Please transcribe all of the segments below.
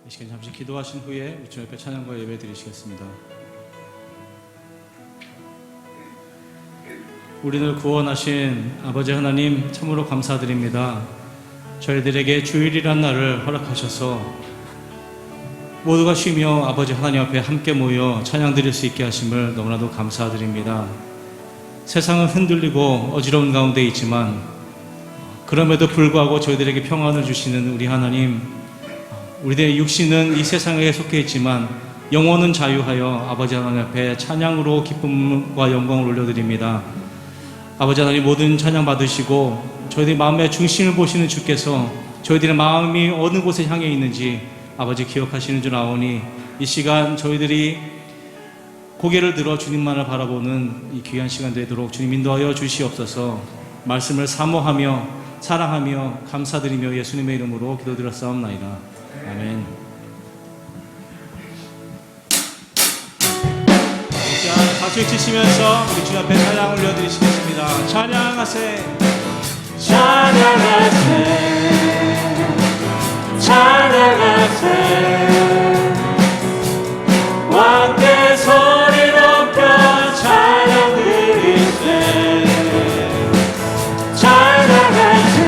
이 시간 잠시 기도하신 후에 우리 주 옆에 찬양과 예배 드리시겠습니다. 우리를 구원하신 아버지 하나님 참으로 감사드립니다. 저희들에게 주일이란 날을 허락하셔서 모두가 쉬며 아버지 하나님 앞에 함께 모여 찬양 드릴 수 있게 하심을 너무나도 감사드립니다. 세상은 흔들리고 어지러운 가운데 있지만 그럼에도 불구하고 저희들에게 평안을 주시는 우리 하나님, 우리의 육신은 이 세상에 속해 있지만 영혼은 자유하여 아버지 하나님 앞에 찬양으로 기쁨과 영광을 올려드립니다. 아버지 하나님, 모든 찬양 받으시고 저희들의 마음의 중심을 보시는 주께서 저희들의 마음이 어느 곳에 향해 있는지 아버지 기억하시는 줄 아오니 이 시간 저희들이 고개를 들어 주님만을 바라보는 이 귀한 시간 되도록 주님 인도하여 주시옵소서. 말씀을 사모하며 사랑하며 감사드리며 예수님의 이름으로 기도드렸사옵나이다. 아멘. 자, 박수 치시면서 우리 주 앞에 찬양 올려드리시겠습니다. 찬양하세, 찬양하세, 찬양하세. 왕께 소리 높여 찬양 드리세. 찬양하세,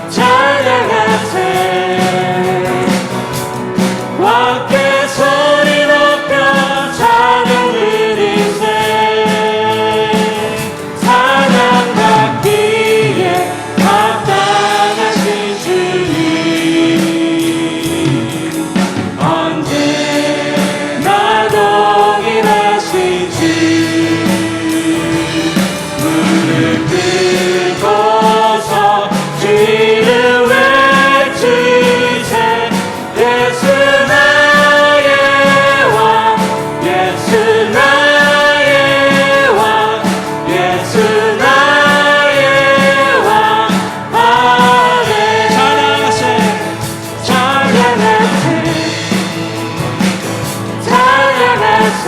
찬양하세. 왕께 소리 높여 찬양 드리세. 찬양 받기에 합당하신 주님, 언제나 동일하신 주. 무릎 꿇고서 주 이름 외치세. 예수 나의 왕, 예수 나의 왕, 예수 나의 왕. 아멘. 찬양하세, 찬양하세, 찬양하세.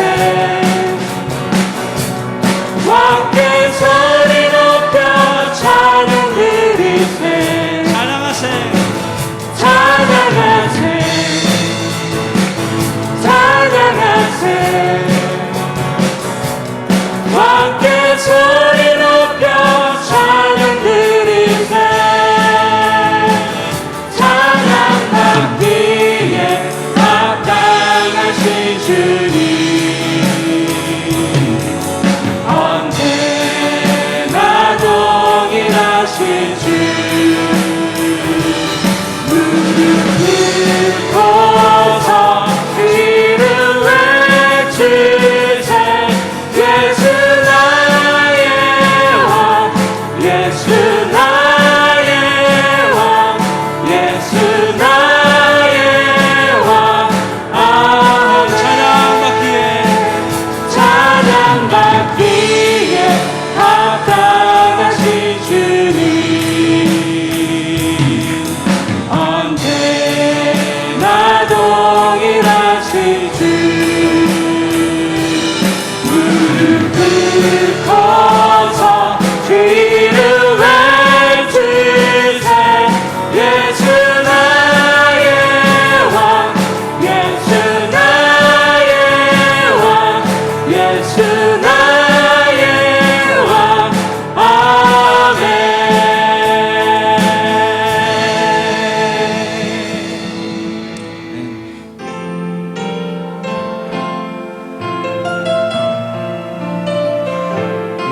왕께 소리 높여 찬양 드리세. 찬양하세, 찬양하세, 찬양하세. 왕께 소리 높여 찬양 드리세. 찬양 받기에 합당하신 주님, 언제나 동일하신 주. 무릎 꿇고서 이름 외치세. 예수 나의 왕, 예수 나의 왕, 예수 나의 왕. 아멘. 찬양받기에 합당하신 주님, 언제나 동일하신 주. 무릎 꿇고서 주 이름 외치세. 예수 나의 왕, 예수 나의 왕, 예수 나의 왕. 아멘.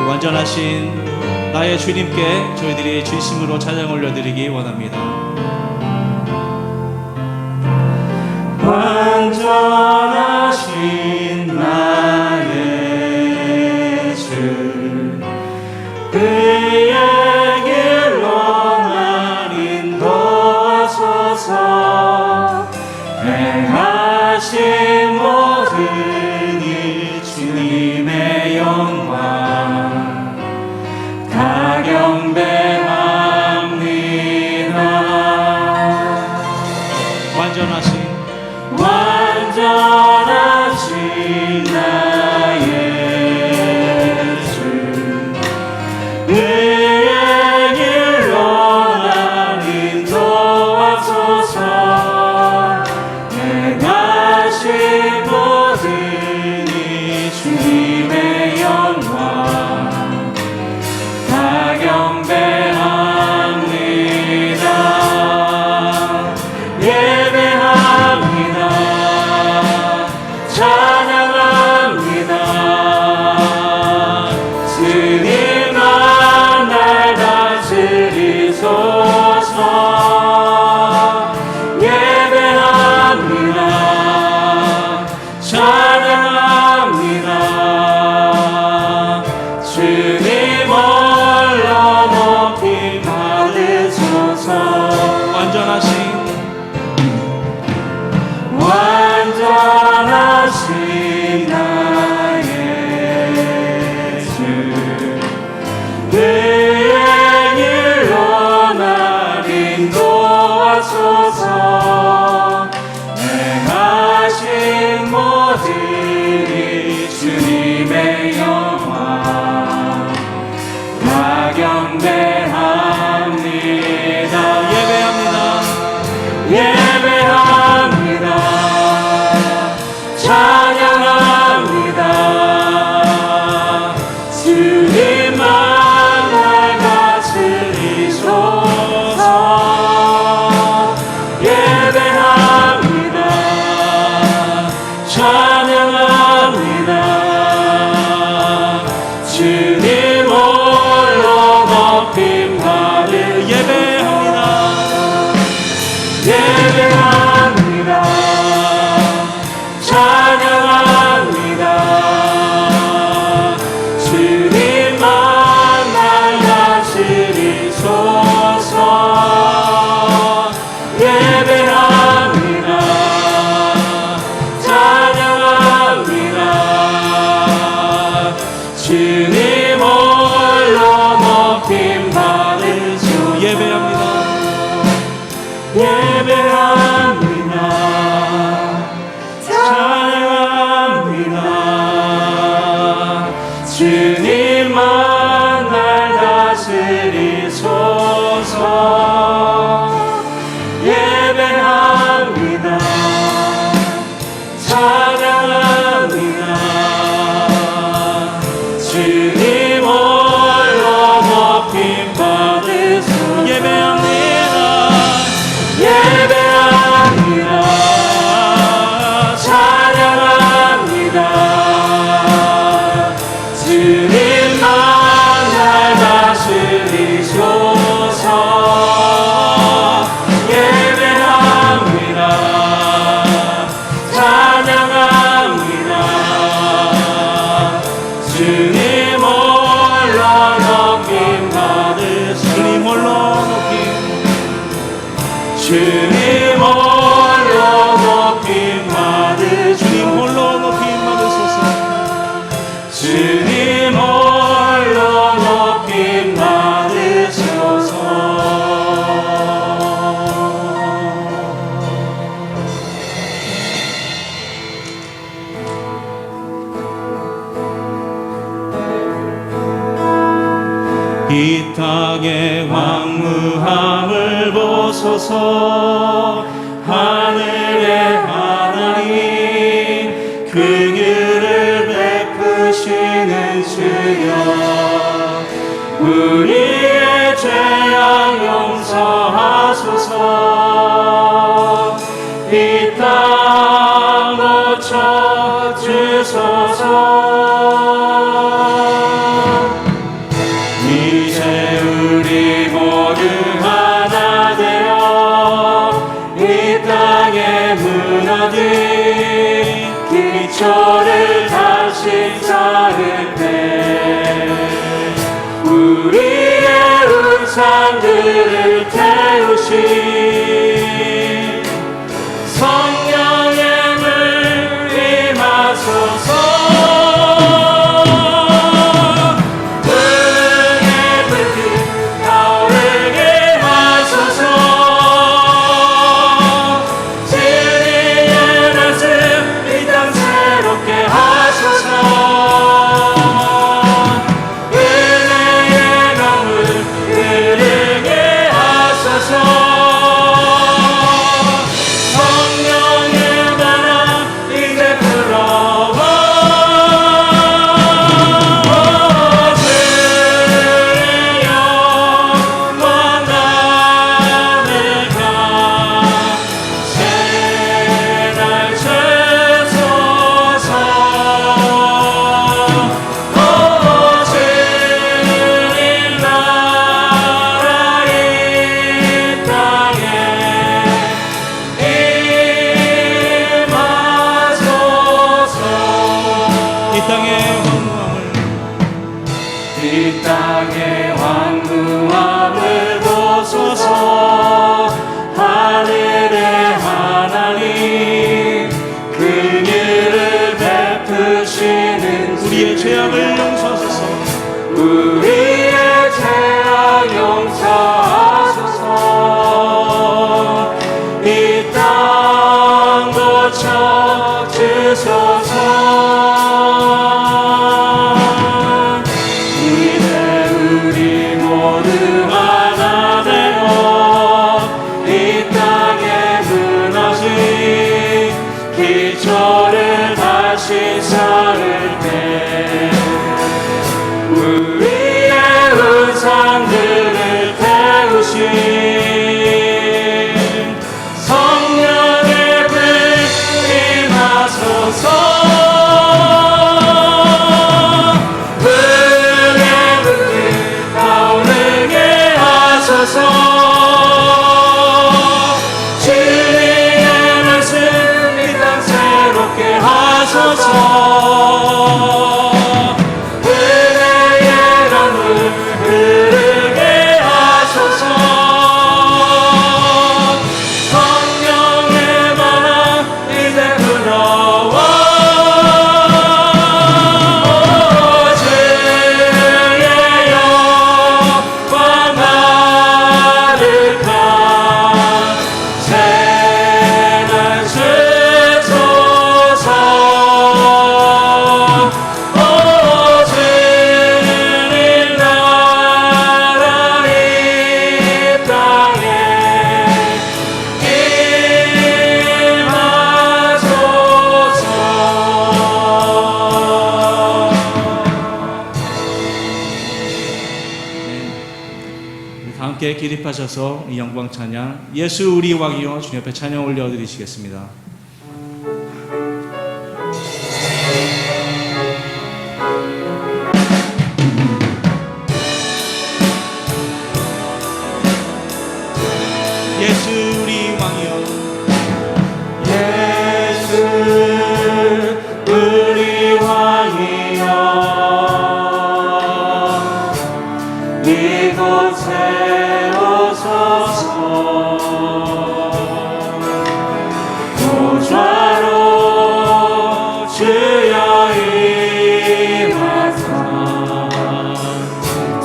완전하신 나의 주님께 저희들이 진심으로 찬양 올려드리기 원합니다. 완전하신 나의 주, 그의 길로 날 인도하소서. 행하신 모든 일 주님의 영광 다 경배합니다. 완전하신 완전하신 나의 주, 경배합니다. 예배합니다. 찬양합니다. 주님만 날 다스리소서. 예배합니다. 찬양합니다. 주님 홀로 높임 받으. 예배합니다. 예배합니다. 찬양합니다. 주님만 날 다스리소서. 예배합니다. 찬양합니다. 주님 홀로 높임 받으소. 예배합니다. 예배합니다. 찬양합니다. 주님만 날 다스리소서. 예배합니다. 찬양합니다. 주님 홀로 높임 받으소. 예배합니다. 예배합니다. 찬양합니다. 주님만 날 다스리소서. 예배합니다. 찬양합니다. 주님 홀로 높임 받으소. 주님 홀로 높임. 주님 홀로 높임 받으소. 주님 홀로 높임 받으소서. 주님 홀로 높임 받으소서. 이 땅의 왕무함을 보소서. 하늘의 하나님 긍휼을 베푸시는 주여, 우리의 죄악 용서하소서. 이 땅 고쳐 주소서. 이제 우리 모두 하나 되어 이 땅에 무너진 기초를 다시 쌓을 때 우리의 우상들을 태우신 성령의 물 임하소서. 은혜의 강물 흐르게 하소서. 다 함께 기립하셔서 이 영광 찬양 예수 우리 왕이여 주님 앞에 찬양 올려드리시겠습니다. 예수 우리 왕이여 예수 우리 왕이여 이곳에 오소서 보좌로 주여 임하사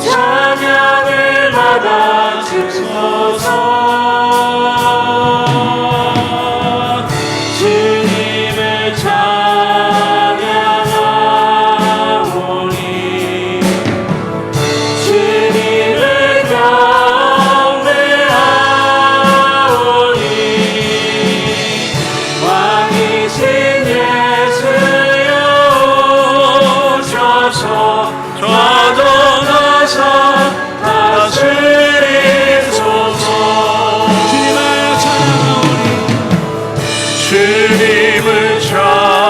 찬양을 받아 주소서 주님을 찬양하오니 주님을 경배하오니 왕이신 예수여 오셔서 좌정하사 다스리소서 주님을 찬양하오니 주님을 찬양하오니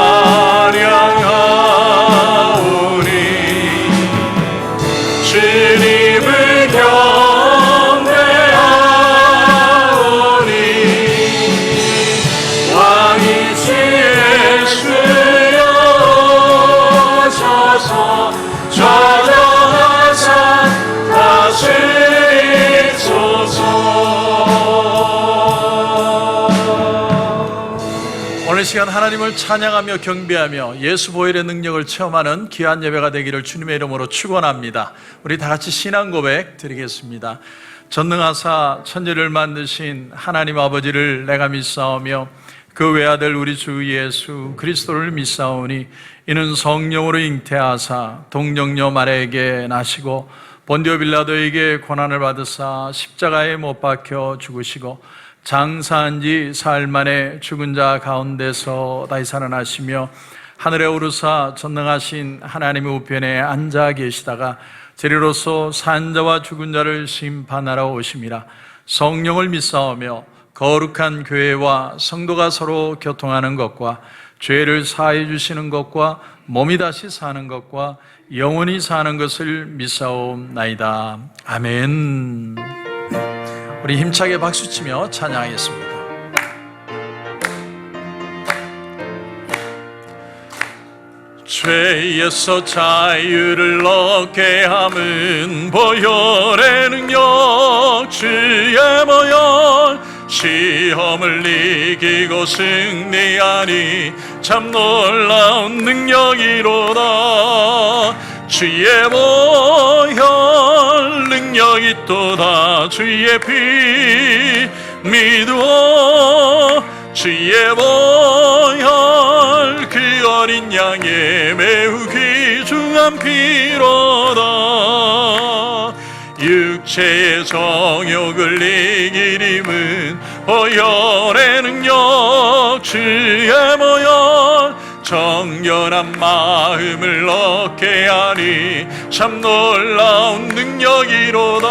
주님을 경배하오니 왕이신 예수여 오셔서 좌정하사 다스리소서. 오늘 시간 하나님을 찬양하며 경배하며 예수 보혈의 능력을 체험하는 귀한 예배가 되기를 주님의 이름으로 축원합니다. 우리 다 같이 신앙 고백 드리겠습니다. 전능하사 천지를 만드신 하나님 아버지를 내가 믿사오며 그 외아들 우리 주 예수 그리스도를 믿사오니 이는 성령으로 잉태하사 동정녀 마리아에게 나시고 본디오 빌라도에게 고난을 받으사 십자가에 못 박혀 죽으시고 장사한 지 사흘 만에 죽은 자 가운데서 다시 살아나시며 하늘에 오르사 전능하신 하나님의 우편에 앉아 계시다가 재리로서 산 자와 죽은 자를 심판하러 오심이라. 성령을 믿사오며 거룩한 교회와 성도가 서로 교통하는 것과 죄를 사해 주시는 것과 몸이 다시 사는 것과 영원히 사는 것을 믿사옵나이다. 아멘. 우리 힘차게 박수치며 찬양하겠습니다. 죄에서 자유를 얻게 함은 보혈의 능력 주의 보혈 시험을 이기고 승리하니 참 놀라운 능력이로다. 주의 보혈 능력이 또다. 주의 피 믿어 주의 보혈 그 어린 양의 매우 귀중한 피로다. 육체의 정욕을 이길 힘은 보혈의 능력 주의 보혈 정결한 마음을 얻게 하니 참 놀라운 능력이로다.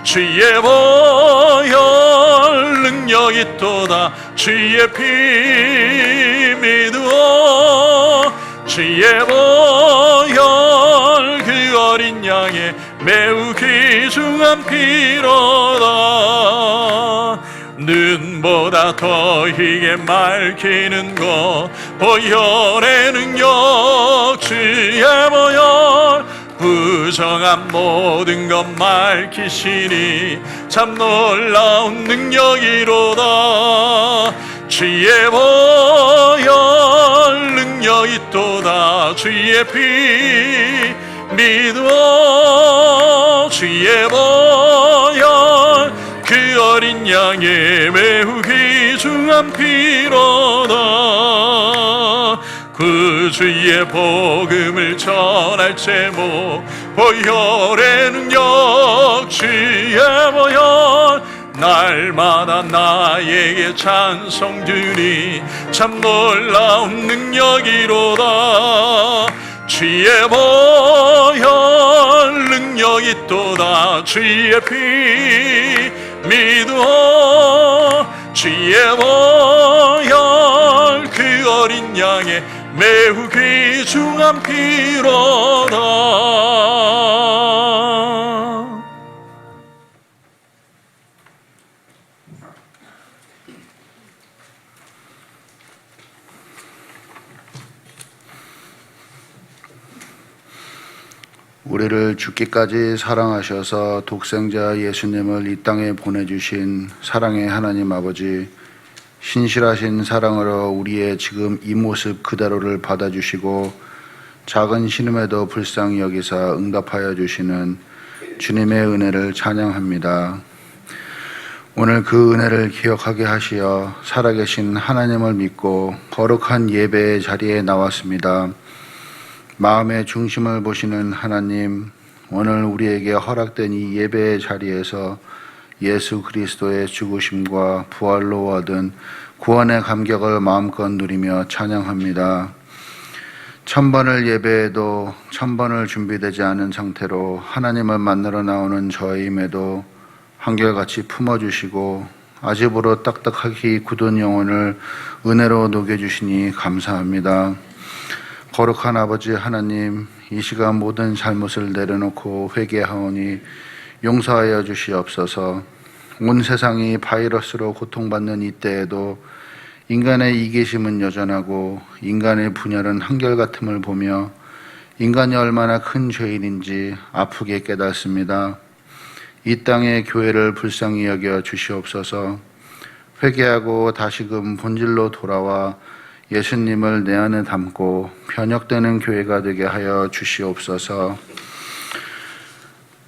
주의 보혈 능력이 또다. 주의 피 믿어 주의 보혈 그 어린 양의 매우 귀중한 피로다. 눈보다 더 희게 맑히는 것 보혈의 능력 주의 보혈 부정한 모든 것 맑히시니 참 놀라운 능력이로다. 주의 보혈 능력이 또다. 주의 피 믿어 주의 보혈 그 어린 양의 매우 귀중한 피로다. 그 주의 복음을 전할 제목 보혈의 능력 주의 보혈 날마다 나에게 찬송 주니 참 놀라운 능력이로다. 주의 보혈 능력 능력 있도다. 주의 피 믿어 주의 보혈 그 어린 양의 매우 귀중한 피로다. 우리를 죽기까지 사랑하셔서 독생자 예수님을 이 땅에 보내주신 사랑의 하나님 아버지, 신실하신 사랑으로 우리의 지금 이 모습 그대로를 받아주시고 작은 신음에도 불쌍히 여기사 응답하여 주시는 주님의 은혜를 찬양합니다. 오늘 그 은혜를 기억하게 하시어 살아계신 하나님을 믿고 거룩한 예배의 자리에 나왔습니다. 마음의 중심을 보시는 하나님, 오늘 우리에게 허락된 이 예배의 자리에서 예수 그리스도의 죽으심과 부활로 얻은 구원의 감격을 마음껏 누리며 찬양합니다. 1000번을 예배해도 1000번을 준비되지 않은 상태로 하나님을 만나러 나오는 저임에도 한결같이 품어주시고 아집으로 딱딱하게 굳은 영혼을 은혜로 녹여주시니 감사합니다. 거룩한 아버지 하나님, 이 시간 모든 잘못을 내려놓고 회개하오니 용서하여 주시옵소서. 온 세상이 바이러스로 고통받는 이때에도 인간의 이기심은 여전하고 인간의 분열은 한결같음을 보며 인간이 얼마나 큰 죄인인지 아프게 깨닫습니다. 이 땅의 교회를 불쌍히 여겨 주시옵소서. 회개하고 다시금 본질로 돌아와 예수님을 내 안에 담고 변혁되는 교회가 되게 하여 주시옵소서.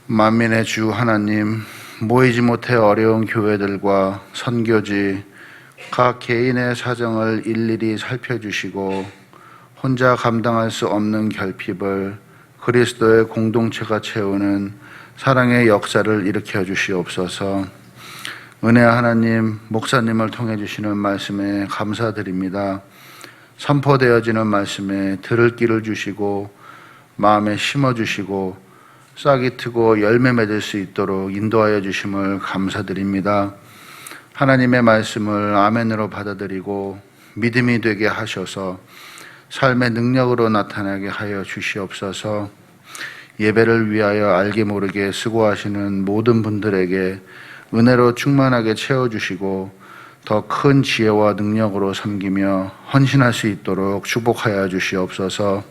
만민의 주 하나님, 모이지 못해 어려운 교회들과 선교지, 각 개인의 사정을 일일이 살펴주시고 혼자 감당할 수 없는 결핍을 그리스도의 공동체가 채우는 사랑의 역사를 일으켜 주시옵소서. 은혜 하나님, 목사님을 통해 주시는 말씀에 감사드립니다. 선포되어지는 말씀에 들을 길을 주시고 마음에 심어주시고 싹이 트고 열매 맺을 수 있도록 인도하여 주심을 감사드립니다. 하나님의 말씀을 아멘으로 받아들이고 믿음이 되게 하셔서 삶의 능력으로 나타나게 하여 주시옵소서. 예배를 위하여 알게 모르게 수고하시는 모든 분들에게 은혜로 충만하게 채워주시고 더 큰 지혜와 능력으로 섬기며 헌신할 수 있도록 축복하여 주시옵소서.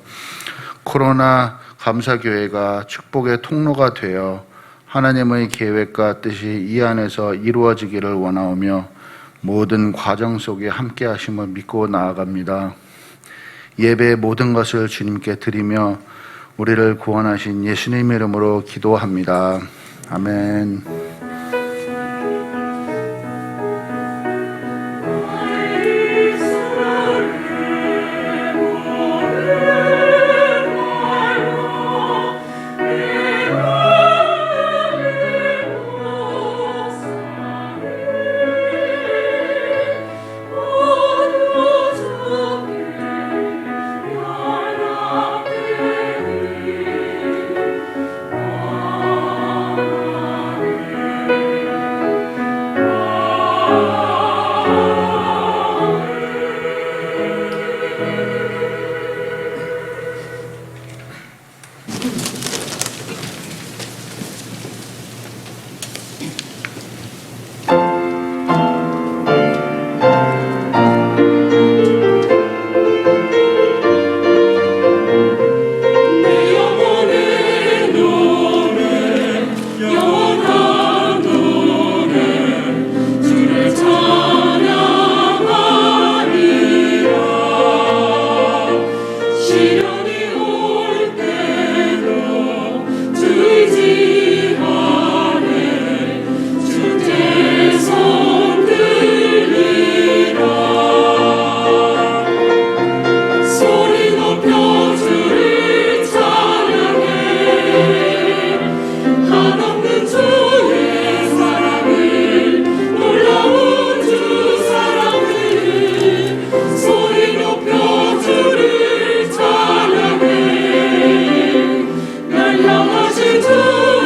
코로나 감사교회가 축복의 통로가 되어 하나님의 계획과 뜻이 이 안에서 이루어지기를 원하오며 모든 과정 속에 함께 하심을 믿고 나아갑니다. 예배의 모든 것을 주님께 드리며 우리를 구원하신 예수님 이름으로 기도합니다. 아멘. to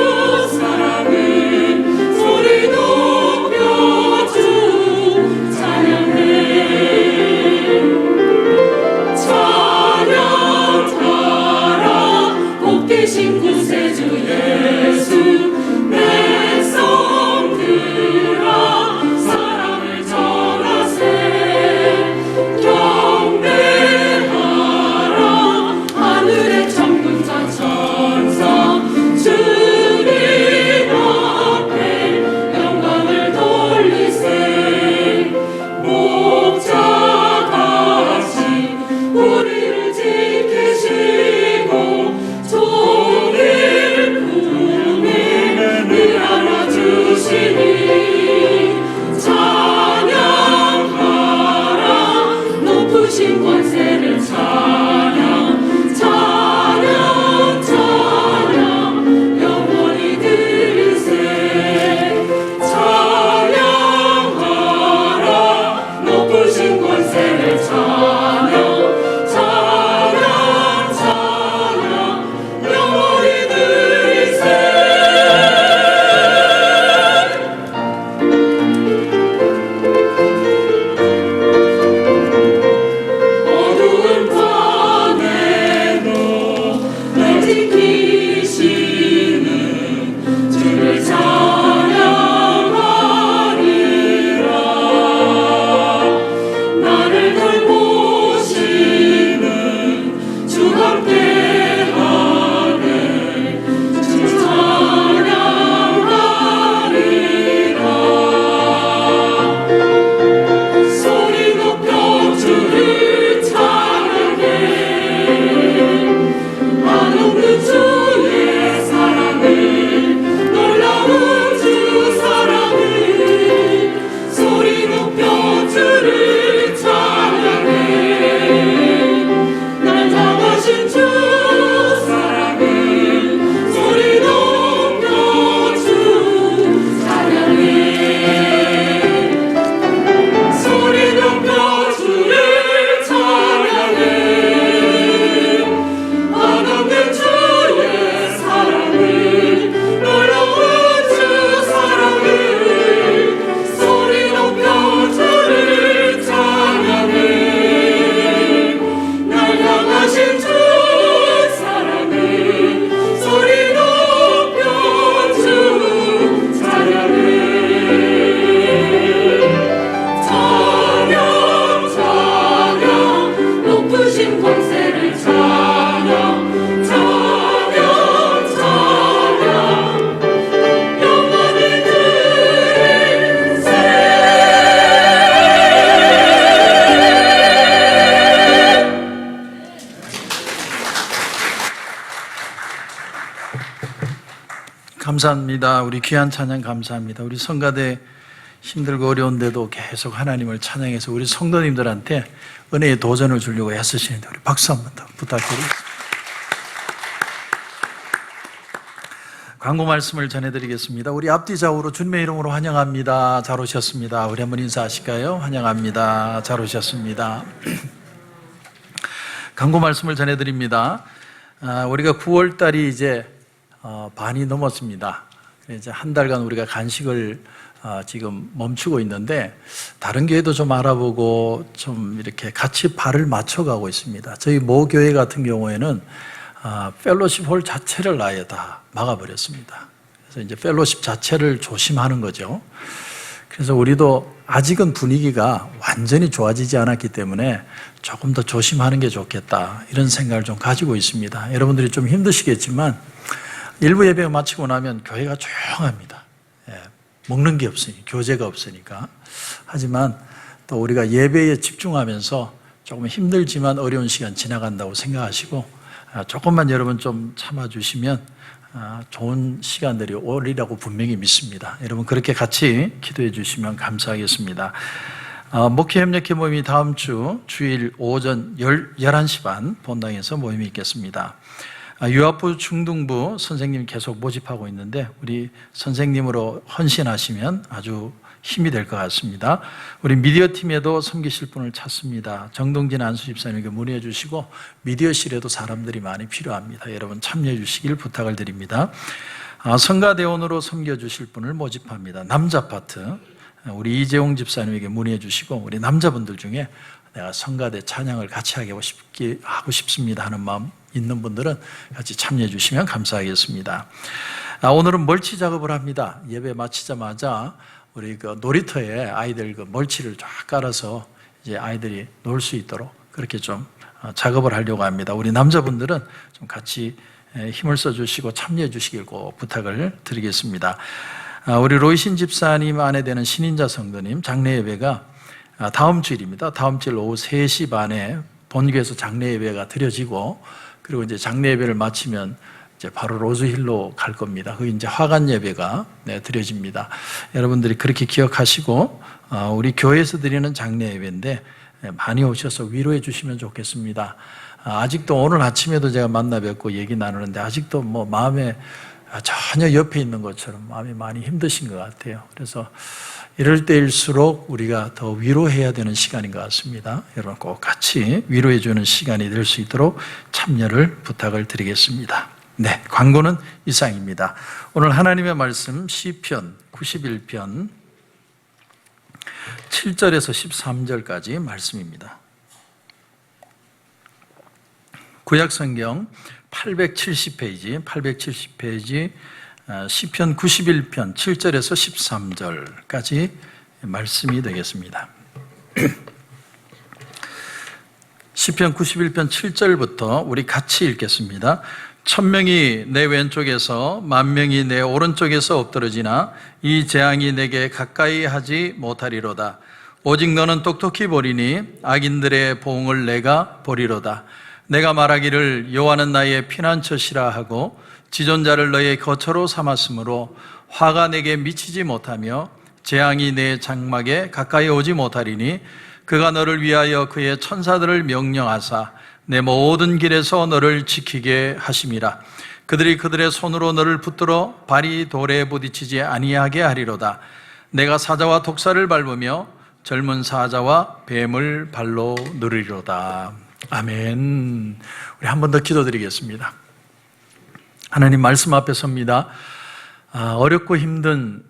감사합니다. 우리 귀한 찬양 감사합니다. 우리 성가대 힘들고 어려운데도 계속 하나님을 찬양해서 우리 성도님들한테 은혜의 도전을 주려고 애쓰시는데 우리 박수 한번 더 부탁드리겠습니다. 광고 말씀을 전해드리겠습니다. 우리 앞뒤 좌우로 주님의 이름으로 환영합니다. 잘 오셨습니다. 우리 한번 인사하실까요? 환영합니다. 잘 오셨습니다. 광고 말씀을 전해드립니다. 우리가 9월 달이 이제 반이 넘었습니다. 이제 한 달간 우리가 간식을 지금 멈추고 있는데 다른 교회도 좀 알아보고 좀 이렇게 같이 발을 맞춰가고 있습니다. 저희 모 교회 같은 경우에는 펠로십 홀 자체를 아예 다 막아버렸습니다. 그래서 이제 펠로십 자체를 조심하는 거죠. 그래서 우리도 아직은 분위기가 완전히 좋아지지 않았기 때문에 조금 더 조심하는 게 좋겠다 이런 생각을 좀 가지고 있습니다. 여러분들이 좀 힘드시겠지만 일부 예배가 마치고 나면 교회가 조용합니다. 먹는 게 없으니, 교제가 없으니까. 하지만 또 우리가 예배에 집중하면서 조금 힘들지만 어려운 시간 지나간다고 생각하시고 조금만 여러분 좀 참아주시면 좋은 시간들이 오리라고 분명히 믿습니다. 여러분 그렇게 같이 기도해 주시면 감사하겠습니다. 목회협력회 모임이 다음 주 주일 오전 11시 반 본당에서 모임이 있겠습니다. 유아부 중등부 선생님 계속 모집하고 있는데 우리 선생님으로 헌신하시면 아주 힘이 될 것 같습니다. 우리 미디어 팀에도 섬기실 분을 찾습니다. 정동진 안수 집사님에게 문의해 주시고 미디어실에도 사람들이 많이 필요합니다. 여러분 참여해 주시길 부탁을 드립니다. 성가대원으로 섬겨주실 분을 모집합니다. 남자 파트 우리 이재용 집사님에게 문의해 주시고 우리 남자분들 중에 내가 성가대 찬양을 같이 하고 싶습니다 하는 마음 있는 분들은 같이 참여해 주시면 감사하겠습니다. 오늘은 멀치 작업을 합니다. 예배 마치자마자 우리 그 놀이터에 아이들 그 멀치를 쫙 깔아서 이제 아이들이 놀 수 있도록 그렇게 좀 작업을 하려고 합니다. 우리 남자분들은 좀 같이 힘을 써주시고 참여해 주시길 꼭 부탁을 드리겠습니다. 우리 로이신 집사님 아내 되는 신인자 성도님 장례 예배가 다음 주일입니다. 다음 주일 오후 3시 반에 본교에서 장례 예배가 드려지고 그리고 이제 장례 예배를 마치면 이제 바로 로즈힐로 갈 겁니다. 그 이제 화관 예배가 드려집니다. 여러분들이 그렇게 기억하시고 우리 교회에서 드리는 장례 예배인데 많이 오셔서 위로해 주시면 좋겠습니다. 아직도 오늘 아침에도 제가 만나 뵙고 얘기 나누는데 아직도 뭐 마음에 전혀 옆에 있는 것처럼 마음이 많이 힘드신 것 같아요. 그래서 이럴 때일수록 우리가 더 위로해야 되는 시간인 것 같습니다. 여러분 꼭 같이 위로해 주는 시간이 될 수 있도록 참여를 부탁을 드리겠습니다. 네, 광고는 이상입니다. 오늘 하나님의 말씀 시편 91편 7절에서 13절까지 말씀입니다. 구약성경 870페이지 시편 91편 7절에서 13절까지 말씀이 되겠습니다. 시편 91편 7절부터 우리 같이 읽겠습니다. 1000명이 내 왼쪽에서 10,000명이 내 오른쪽에서 엎드러지나 이 재앙이 내게 가까이 하지 못하리로다. 오직 너는 똑똑히 보리니 악인들의 보응을 내가 보리로다. 내가 말하기를 여호와는 나의 피난처시라 하고 지존자를 너의 거처로 삼았으므로 화가 내게 미치지 못하며 재앙이 내 장막에 가까이 오지 못하리니 그가 너를 위하여 그의 천사들을 명령하사 내 모든 길에서 너를 지키게 하심이라. 그들이 그들의 손으로 너를 붙들어 발이 돌에 부딪히지 아니하게 하리로다. 내가 사자와 독사를 밟으며 젊은 사자와 뱀을 발로 누리리로다. 아멘. 우리 한 번 더 기도드리겠습니다. 하나님 말씀 앞에 섭니다. 어렵고 힘든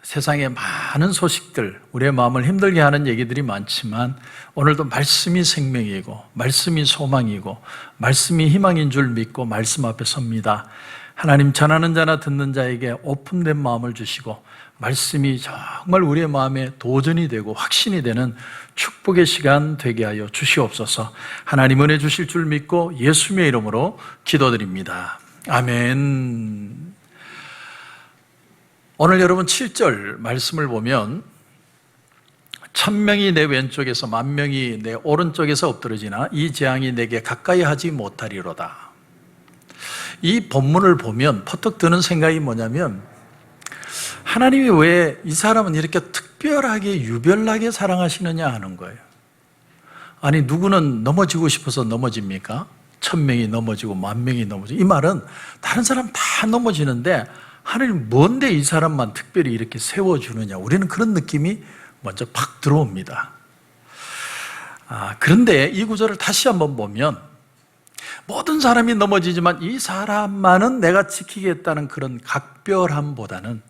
세상에 많은 소식들, 우리의 마음을 힘들게 하는 얘기들이 많지만 오늘도 말씀이 생명이고 말씀이 소망이고 말씀이 희망인 줄 믿고 말씀 앞에 섭니다. 하나님 전하는 자나 듣는 자에게 오픈된 마음을 주시고 말씀이 정말 우리의 마음에 도전이 되고 확신이 되는 축복의 시간 되게 하여 주시옵소서. 하나님 은혜 주실 줄 믿고 예수님의 이름으로 기도드립니다. 아멘. 오늘 여러분 7절 말씀을 보면 1000명이 내 왼쪽에서 10,000명이 내 오른쪽에서 엎드러지나 이 재앙이 내게 가까이 하지 못하리로다. 이 본문을 보면 퍼뜩 드는 생각이 뭐냐면 하나님이 왜 이 사람은 이렇게 특별하게 유별나게 사랑하시느냐 하는 거예요. 아니 누구는 넘어지고 싶어서 넘어집니까? 1000명이 넘어지고 10,000명이 넘어지고, 이 말은 다른 사람 다 넘어지는데 하나님 뭔데 이 사람만 특별히 이렇게 세워주느냐, 우리는 그런 느낌이 먼저 팍 들어옵니다. 그런데 이 구절을 다시 한번 보면 모든 사람이 넘어지지만 이 사람만은 내가 지키겠다는 그런 각별함보다는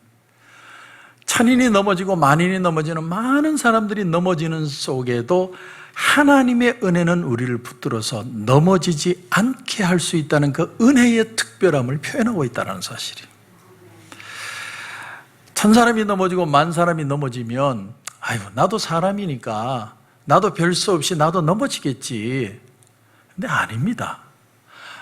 천인이 넘어지고 만인이 넘어지는 많은 사람들이 넘어지는 속에도 하나님의 은혜는 우리를 붙들어서 넘어지지 않게 할 수 있다는 그 은혜의 특별함을 표현하고 있다는 사실이에요. 1000사람이 넘어지고 10,000사람이 넘어지면 아유 나도 사람이니까 나도 별 수 없이 나도 넘어지겠지. 근데 아닙니다.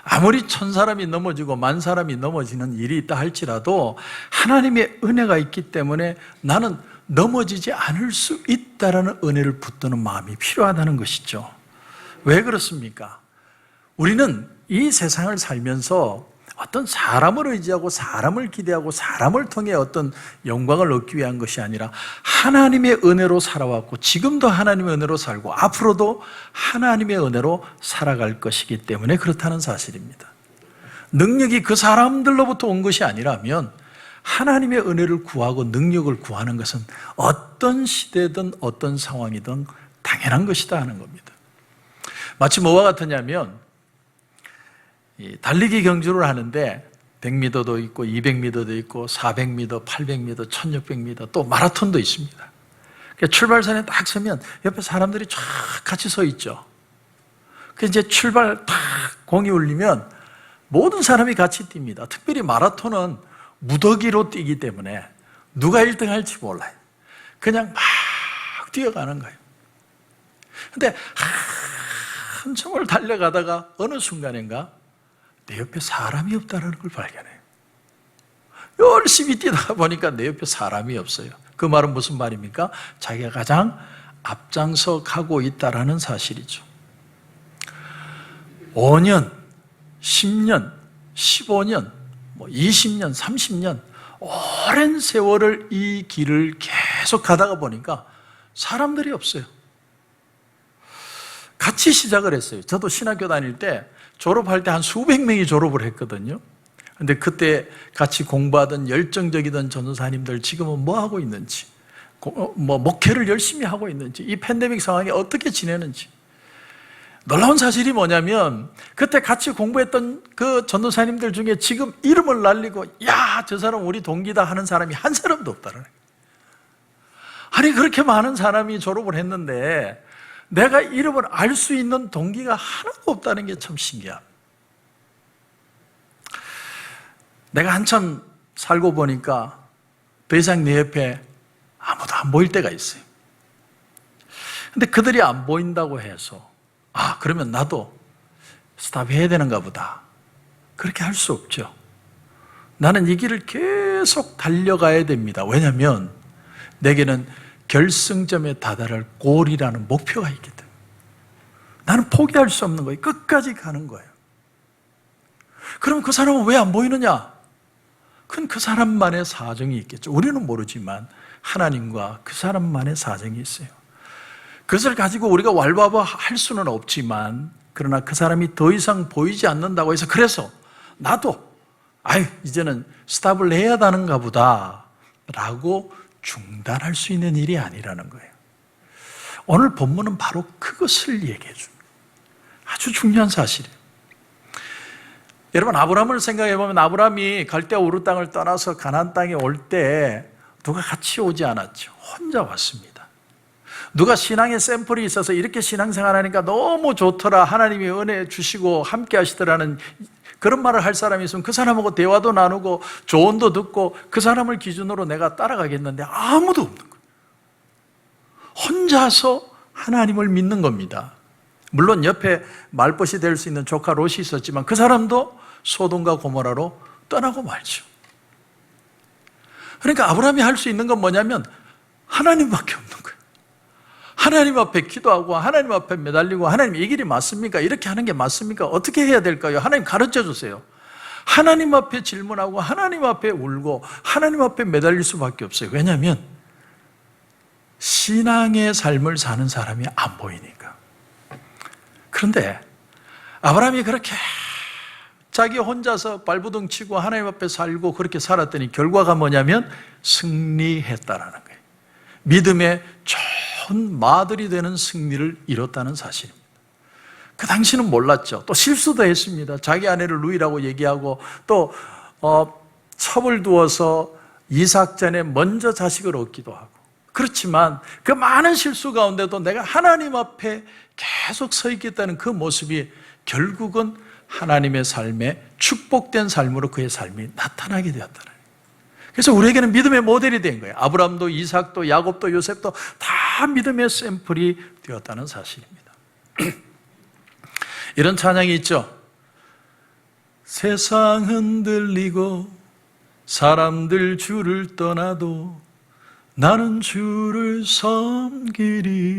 아무리 1000사람이 넘어지고 10,000사람이 넘어지는 일이 있다 할지라도 하나님의 은혜가 있기 때문에 나는 넘어지지 않을 수 있다라는 은혜를 붙드는 마음이 필요하다는 것이죠. 왜 그렇습니까? 우리는 이 세상을 살면서 어떤 사람을 의지하고 사람을 기대하고 사람을 통해 어떤 영광을 얻기 위한 것이 아니라 하나님의 은혜로 살아왔고 지금도 하나님의 은혜로 살고 앞으로도 하나님의 은혜로 살아갈 것이기 때문에 그렇다는 사실입니다. 능력이 그 사람들로부터 온 것이 아니라면 하나님의 은혜를 구하고 능력을 구하는 것은 어떤 시대든 어떤 상황이든 당연한 것이다 하는 겁니다. 마치 뭐와 같으냐면 달리기 경주를 하는데 100m도 있고 200m도 있고 400m, 800m, 1600m 또 마라톤도 있습니다. 그러니까 출발선에 딱 서면 옆에 사람들이 쫙 같이 서 있죠. 그 이제 출발 딱 공이 울리면 모든 사람이 같이 뜁니다. 특별히 마라톤은 무더기로 뛰기 때문에 누가 1등 할지 몰라요. 그냥 막 뛰어가는 거예요. 근데 한참을 달려가다가 어느 순간인가 내 옆에 사람이 없다는 걸 발견해요. 열심히 뛰다가 보니까 내 옆에 사람이 없어요. 그 말은 무슨 말입니까? 자기가 가장 앞장서 가고 있다는 사실이죠. 5년, 10년, 15년, 20년, 30년 오랜 세월을 이 길을 계속 가다가 보니까 사람들이 없어요. 같이 시작을 했어요. 저도 신학교 다닐 때 졸업할 때 한 수백 명이 졸업을 했거든요. 근데 그때 같이 공부하던 열정적이던 전도사님들 지금은 뭐 하고 있는지, 목회를 열심히 하고 있는지, 이 팬데믹 상황에 어떻게 지내는지. 놀라운 사실이 뭐냐면 그때 같이 공부했던 그 전도사님들 중에 지금 이름을 날리고 야, 저 사람 우리 동기다 하는 사람이 한 사람도 없다는 거예요. 아니 그렇게 많은 사람이 졸업을 했는데 내가 이름을 알 수 있는 동기가 하나도 없다는 게 참 신기합니다. 내가 한참 살고 보니까 더 이상 내 옆에 아무도 안 보일 때가 있어요. 근데 그들이 안 보인다고 해서 그러면 나도 스탑해야 되는가 보다. 그렇게 할 수 없죠. 나는 이 길을 계속 달려가야 됩니다. 왜냐하면 내게는 결승점에 다다를 골이라는 목표가 있기 때문에 나는 포기할 수 없는 거예요. 끝까지 가는 거예요. 그럼 그 사람은 왜 안 보이느냐? 그건 그 사람만의 사정이 있겠죠. 우리는 모르지만 하나님과 그 사람만의 사정이 있어요. 그것을 가지고 우리가 왈가왈부 할 수는 없지만 그러나 그 사람이 더 이상 보이지 않는다고 해서 그래서 나도 이제는 스탑을 해야 하는가 보다 라고 중단할 수 있는 일이 아니라는 거예요. 오늘 본문은 바로 그것을 얘기해 줍니다. 아주 중요한 사실이에요. 여러분 아브라함을 생각해 보면 아브라함이 갈대아 우르 땅을 떠나서 가나안 땅에 올 때 누가 같이 오지 않았죠. 혼자 왔습니다. 누가 신앙의 샘플이 있어서 이렇게 신앙생활하니까 너무 좋더라, 하나님이 은혜 주시고 함께 하시더라는 그런 말을 할 사람이 있으면 그 사람하고 대화도 나누고 조언도 듣고 그 사람을 기준으로 내가 따라가겠는데 아무도 없는 거예요. 혼자서 하나님을 믿는 겁니다. 물론 옆에 말벗이 될 수 있는 조카 롯이 있었지만 그 사람도 소돔과 고모라로 떠나고 말죠. 그러니까 아브라함이 할 수 있는 건 뭐냐면 하나님밖에 없는 거예요. 하나님 앞에 기도하고 하나님 앞에 매달리고 하나님 이 길이 맞습니까? 이렇게 하는 게 맞습니까? 어떻게 해야 될까요? 하나님 가르쳐 주세요. 하나님 앞에 질문하고 하나님 앞에 울고 하나님 앞에 매달릴 수밖에 없어요. 왜냐하면 신앙의 삶을 사는 사람이 안 보이니까. 그런데 아브라함이 그렇게 자기 혼자서 발부둥 치고 하나님 앞에 살고 그렇게 살았더니 결과가 뭐냐면 승리했다라는 거예요. 믿음의 좋은 마들이 되는 승리를 이뤘다는 사실입니다. 그 당시는 몰랐죠. 또 실수도 했습니다. 자기 아내를 루이라고 얘기하고 또 첩을 두어서 이삭 전에 먼저 자식을 얻기도 하고. 그렇지만 그 많은 실수 가운데도 내가 하나님 앞에 계속 서 있겠다는 그 모습이 결국은 하나님의 삶에 축복된 삶으로 그의 삶이 나타나게 되었다는 거예요. 그래서 우리에게는 믿음의 모델이 된 거예요. 아브라함도 이삭도 야곱도 요셉도 다 믿음의 샘플이 되었다는 사실입니다. 이런 찬양이 있죠. 세상 흔들리고 사람들 주를 떠나도 나는 주를 섬기리.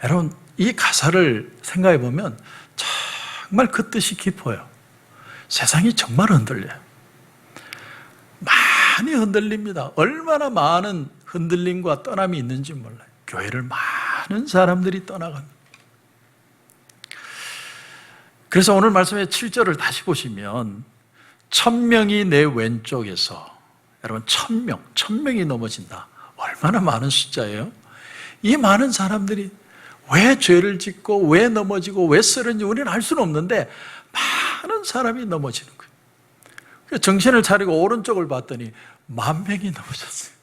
여러분, 이 가사를 생각해 보면 정말 그 뜻이 깊어요. 세상이 정말 흔들려요. 많이 흔들립니다. 얼마나 많은 흔들림과 떠남이 있는지 몰라요. 교회를 많은 사람들이 떠나갑니다. 그래서 오늘 말씀의 7절을 다시 보시면 1000명이 내 왼쪽에서, 여러분 1000명이 넘어진다. 얼마나 많은 숫자예요? 이 많은 사람들이 왜 죄를 짓고 왜 넘어지고 왜 쓰는지 우리는 알 수는 없는데 많은 사람이 넘어지는 거예요. 정신을 차리고 오른쪽을 봤더니 10,000명이 넘어졌어요.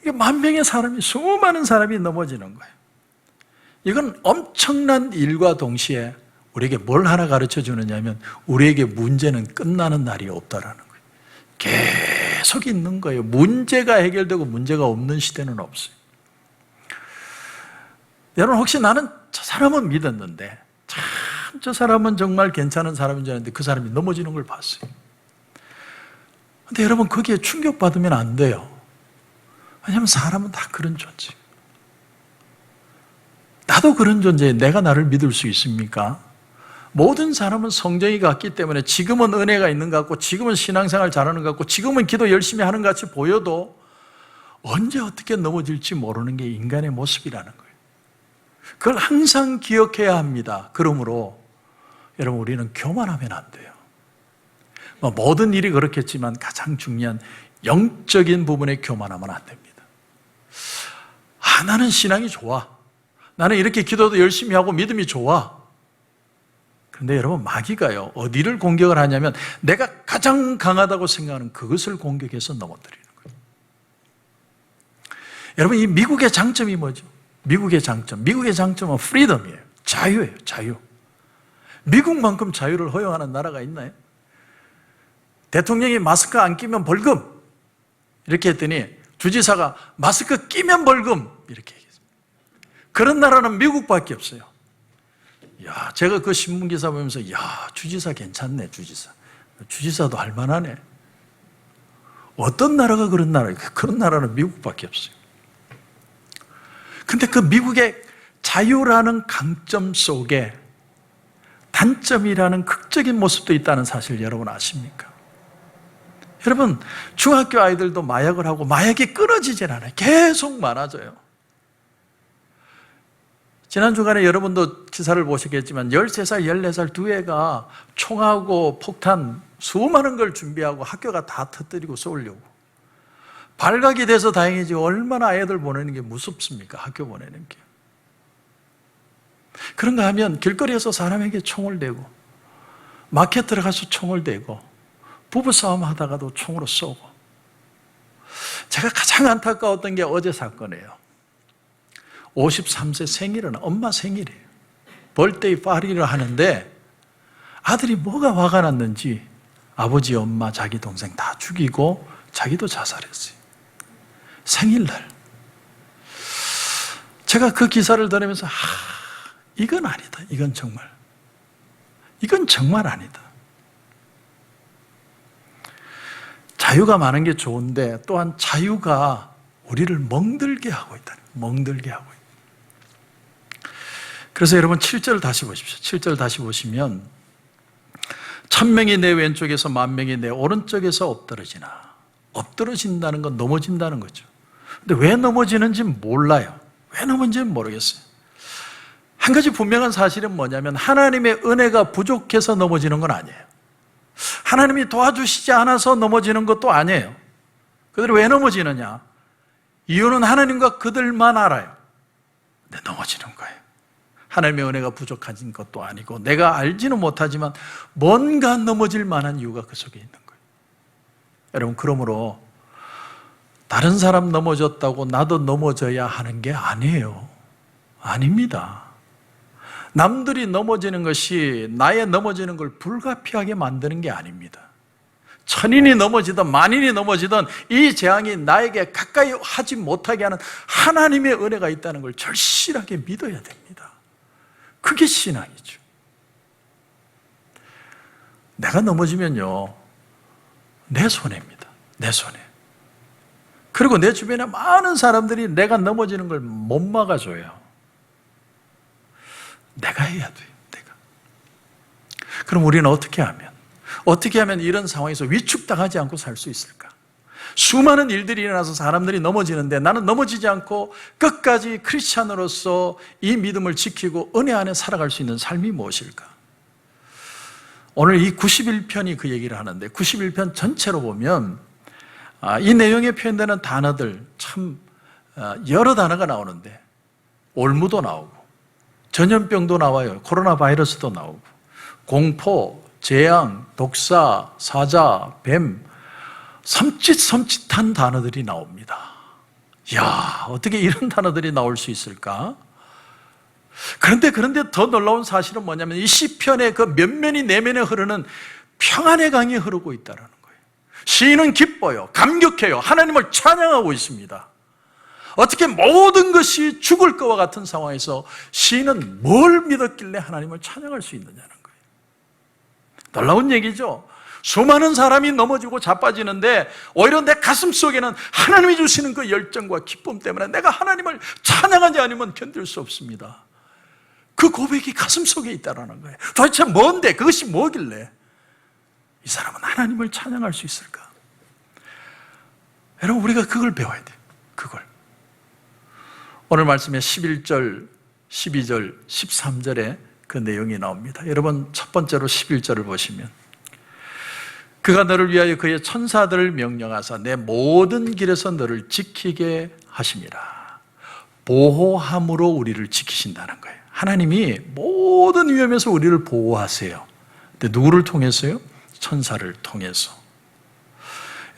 이게 10,000명의 사람이, 수많은 사람이 넘어지는 거예요. 이건 엄청난 일과 동시에 우리에게 뭘 하나 가르쳐 주느냐면 우리에게 문제는 끝나는 날이 없다라는 거예요. 계속 있는 거예요. 문제가 해결되고 문제가 없는 시대는 없어요. 여러분, 혹시 나는 저 사람은 믿었는데 참 저 사람은 정말 괜찮은 사람인 줄 알았는데 그 사람이 넘어지는 걸 봤어요. 근데 여러분, 거기에 충격받으면 안 돼요. 왜냐하면 사람은 다 그런 존재. 나도 그런 존재에 내가 나를 믿을 수 있습니까? 모든 사람은 성정이 같기 때문에 지금은 은혜가 있는 것 같고 지금은 신앙생활 잘하는 것 같고 지금은 기도 열심히 하는 것 같이 보여도 언제 어떻게 넘어질지 모르는 게 인간의 모습이라는 거예요. 그걸 항상 기억해야 합니다. 그러므로 여러분, 우리는 교만하면 안 돼요. 모든 일이 그렇겠지만 가장 중요한 영적인 부분에 교만하면 안 됩니다. 나는 신앙이 좋아. 나는 이렇게 기도도 열심히 하고 믿음이 좋아. 그런데 여러분, 마귀가요, 어디를 공격을 하냐면 내가 가장 강하다고 생각하는 그것을 공격해서 넘어뜨리는 거예요. 여러분, 이 미국의 장점이 뭐죠? 미국의 장점은 프리덤이에요. 자유예요, 자유. 미국만큼 자유를 허용하는 나라가 있나요? 대통령이 마스크 안 끼면 벌금 이렇게 했더니 주지사가 마스크 끼면 벌금 이렇게 얘기했습니다. 그런 나라는 미국밖에 없어요. 야, 제가 그 신문기사 보면서 야, 주지사 괜찮네. 주지사도 할만하네. 어떤 나라가 그런 나라예요? 그런 나라는 미국밖에 없어요. 근데 그 미국의 자유라는 강점 속에 단점이라는 극적인 모습도 있다는 사실 여러분 아십니까? 여러분, 중학교 아이들도 마약을 하고 마약이 끊어지질 않아요. 계속 많아져요. 지난 주간에 여러분도 기사를 보시겠지만 13살, 14살 두 애가 총하고 폭탄 수많은 걸 준비하고 학교가 다 터뜨리고 쏘려고. 발각이 돼서 다행이지 얼마나 아이들 보내는 게 무섭습니까? 학교 보내는 게. 그런가 하면 길거리에서 사람에게 총을 대고 마켓 들어가서 총을 대고 부부싸움 하다가도 총으로 쏘고. 제가 가장 안타까웠던 게 어제 사건이에요. 53세 생일은 엄마 생일이에요. 벌데이 파티를 하는데 아들이 뭐가 화가 났는지 아버지, 엄마, 자기 동생 다 죽이고 자기도 자살했어요. 생일날. 제가 그 기사를 들으면서 이건 아니다. 이건 정말 아니다. 자유가 많은 게 좋은데 또한 자유가 우리를 멍들게 하고 있다. 멍들게 하고 있다. 그래서 여러분 7절 다시 보십시오. 7절 다시 보시면 1000명이 내 왼쪽에서 10,000명이 내 오른쪽에서 엎드러지나. 엎드러진다는 건 넘어진다는 거죠. 근데 왜 넘어지는지 몰라요. 왜 넘어지는지 모르겠어요. 한 가지 분명한 사실은 뭐냐면 하나님의 은혜가 부족해서 넘어지는 건 아니에요. 하나님이 도와주시지 않아서 넘어지는 것도 아니에요. 그들이 왜 넘어지느냐? 이유는 하나님과 그들만 알아요. 근데 넘어지는 거예요. 하나님의 은혜가 부족한 것도 아니고 내가 알지는 못하지만 뭔가 넘어질 만한 이유가 그 속에 있는 거예요. 여러분, 그러므로 다른 사람 넘어졌다고 나도 넘어져야 하는 게 아니에요. 아닙니다. 남들이 넘어지는 것이 나의 넘어지는 걸 불가피하게 만드는 게 아닙니다. 천인이 넘어지든 만인이 넘어지든 이 재앙이 나에게 가까이 하지 못하게 하는 하나님의 은혜가 있다는 걸 절실하게 믿어야 됩니다. 그게 신앙이죠. 내가 넘어지면요, 내 손해입니다. 내 손해. 그리고 내 주변에 많은 사람들이 내가 넘어지는 걸 못 막아줘요. 내가 해야 돼요. 내가. 그럼 우리는 어떻게 하면 이런 상황에서 위축당하지 않고 살 수 있을까? 수많은 일들이 일어나서 사람들이 넘어지는데 나는 넘어지지 않고 끝까지 크리스찬으로서 이 믿음을 지키고 은혜 안에 살아갈 수 있는 삶이 무엇일까? 오늘 이 91편이 그 얘기를 하는데 91편 전체로 보면 이 내용에 표현되는 단어들 참 여러 단어가 나오는데 올무도 나오고 전염병도 나와요. 코로나 바이러스도 나오고 공포, 재앙, 독사, 사자, 뱀, 섬찟섬찟한 단어들이 나옵니다. 이야, 어떻게 이런 단어들이 나올 수 있을까? 그런데 더 놀라운 사실은 뭐냐면 이 시편의 그 면면이 내면에 흐르는 평안의 강이 흐르고 있다는 거예요. 시인은 기뻐요. 감격해요. 하나님을 찬양하고 있습니다. 어떻게 모든 것이 죽을 것과 같은 상황에서 시인은 뭘 믿었길래 하나님을 찬양할 수 있느냐는 거예요. 놀라운 얘기죠. 수많은 사람이 넘어지고 자빠지는데 오히려 내 가슴 속에는 하나님이 주시는 그 열정과 기쁨 때문에 내가 하나님을 찬양하지 않으면 견딜 수 없습니다. 그 고백이 가슴 속에 있다는 거예요. 도대체 뭔데? 그것이 뭐길래 이 사람은 하나님을 찬양할 수 있을까? 여러분, 우리가 그걸 배워야 돼요. 그걸. 오늘 말씀에 11절, 12절, 13절에 그 내용이 나옵니다. 여러분, 첫 번째로 11절을 보시면 그가 너를 위하여 그의 천사들을 명령하사 내 모든 길에서 너를 지키게 하심이라. 보호함으로 우리를 지키신다는 거예요. 하나님이 모든 위험에서 우리를 보호하세요. 근데 누구를 통해서요? 천사를 통해서.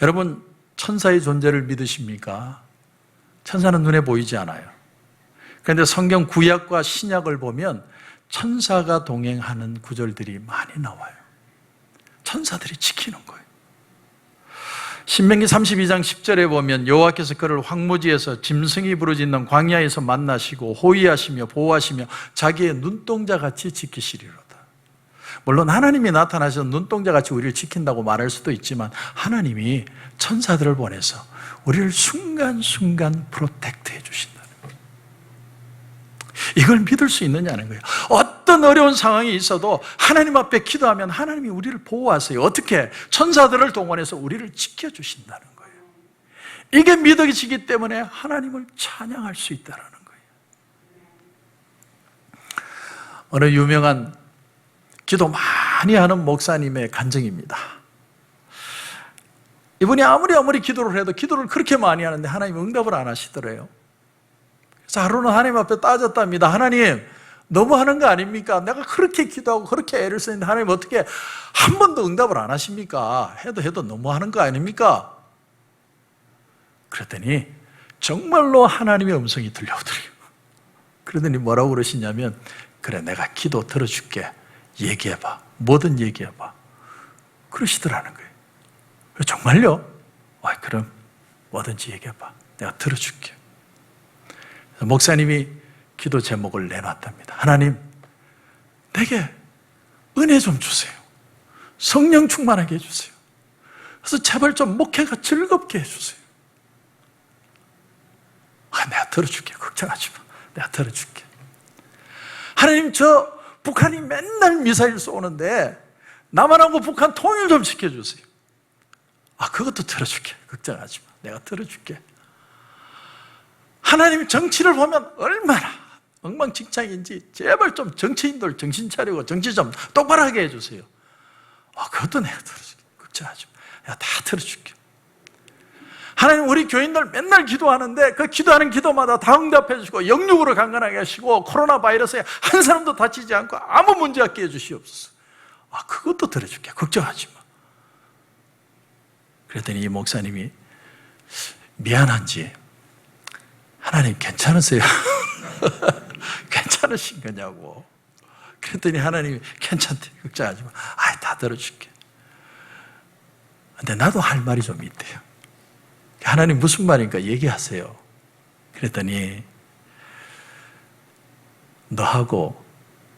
여러분, 천사의 존재를 믿으십니까? 천사는 눈에 보이지 않아요. 그런데 성경 구약과 신약을 보면 천사가 동행하는 구절들이 많이 나와요. 천사들이 지키는 거예요. 신명기 32장 10절에 보면 여호와께서 그를 황무지에서 짐승이 부르짖는 광야에서 만나시고 호위하시며 보호하시며 자기의 눈동자같이 지키시리로다. 물론 하나님이 나타나셔서 눈동자같이 우리를 지킨다고 말할 수도 있지만 하나님이 천사들을 보내서 우리를 순간순간 프로텍트 해주신다는 거예요. 이걸 믿을 수 있느냐는 거예요. 어떤 어려운 상황이 있어도 하나님 앞에 기도하면 하나님이 우리를 보호하세요. 어떻게? 천사들을 동원해서 우리를 지켜주신다는 거예요. 이게 믿어지기 때문에 하나님을 찬양할 수 있다는 거예요. 어느 유명한 기도 많이 하는 목사님의 간증입니다. 이분이 아무리 기도를 해도 기도를 그렇게 많이 하는데 하나님 응답을 안 하시더래요. 그래서 하루는 하나님 앞에 따졌답니다. 하나님, 너무 하는 거 아닙니까? 내가 그렇게 기도하고 그렇게 애를 쓰는데 하나님 어떻게 한 번도 응답을 안 하십니까? 해도 너무 하는 거 아닙니까? 그랬더니 정말로 하나님의 음성이 들려오더래요. 그러더니 뭐라고 그러시냐면, 그래, 내가 기도 들어줄게. 얘기해봐. 뭐든 얘기해봐. 그러시더라는 거예요. 정말요? 그럼 뭐든지 얘기해봐. 내가 들어줄게. 목사님이 기도 제목을 내놨답니다. 하나님, 내게 은혜 좀 주세요. 성령 충만하게 해주세요. 그래서 제발 좀 목회가 즐겁게 해주세요. 내가 들어줄게. 걱정하지 마. 내가 들어줄게. 하나님, 저 북한이 맨날 미사일 쏘는데 남한하고 북한 통일 좀 시켜주세요. 그것도 들어줄게. 걱정하지 마. 내가 들어줄게. 하나님 정치를 보면 얼마나 엉망진창인지 제발 좀 정치인들 정신 차리고 정치 좀 똑바로 하게 해주세요. 그것도 내가 들어줄게. 걱정하지 마. 내가 다 들어줄게. 하나님 우리 교인들 맨날 기도하는데 그 기도하는 기도마다 다 응답해 주시고 영육으로 강건하게 하시고 코로나 바이러스에 한 사람도 다치지 않고 아무 문제 없게 해주시옵소서. 그것도 들어줄게. 걱정하지 마. 그랬더니 이 목사님이 미안한지 하나님 괜찮으세요? 괜찮으신 거냐고. 그랬더니 하나님이 괜찮대. 걱정하지 마. 다 들어줄게. 근데 나도 할 말이 좀 있대요. 하나님 무슨 말인가 얘기하세요. 그랬더니 너하고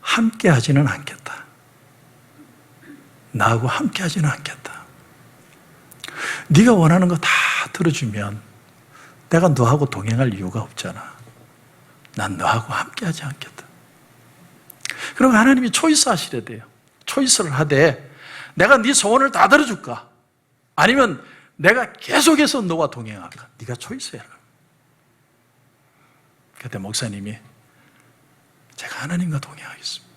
함께 하지는 않겠다. 나하고 함께 하지는 않겠다. 네가 원하는 거 다 들어주면 내가 너하고 동행할 이유가 없잖아. 난 너하고 함께 하지 않겠다. 그리고 하나님이 초이스 하시래 돼요. 초이스를 하되 내가 네 소원을 다 들어줄까? 아니면 내가 계속해서 너와 동행할까? 네가 초이스해라. 그때 목사님이 제가 하나님과 동행하겠습니다.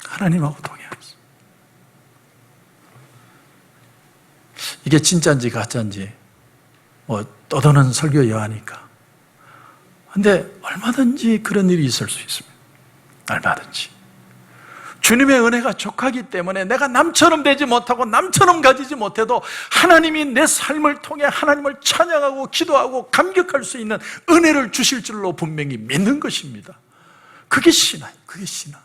하나님하고 동행하겠습니다. 이게 진짜인지 가짜인지 떠도는 설교여야 하니까. 근데 얼마든지 그런 일이 있을 수 있습니다. 얼마든지. 주님의 은혜가 족하기 때문에 내가 남처럼 되지 못하고 남처럼 가지지 못해도 하나님이 내 삶을 통해 하나님을 찬양하고 기도하고 감격할 수 있는 은혜를 주실 줄로 분명히 믿는 것입니다. 그게 신앙이에요. 그게 신앙.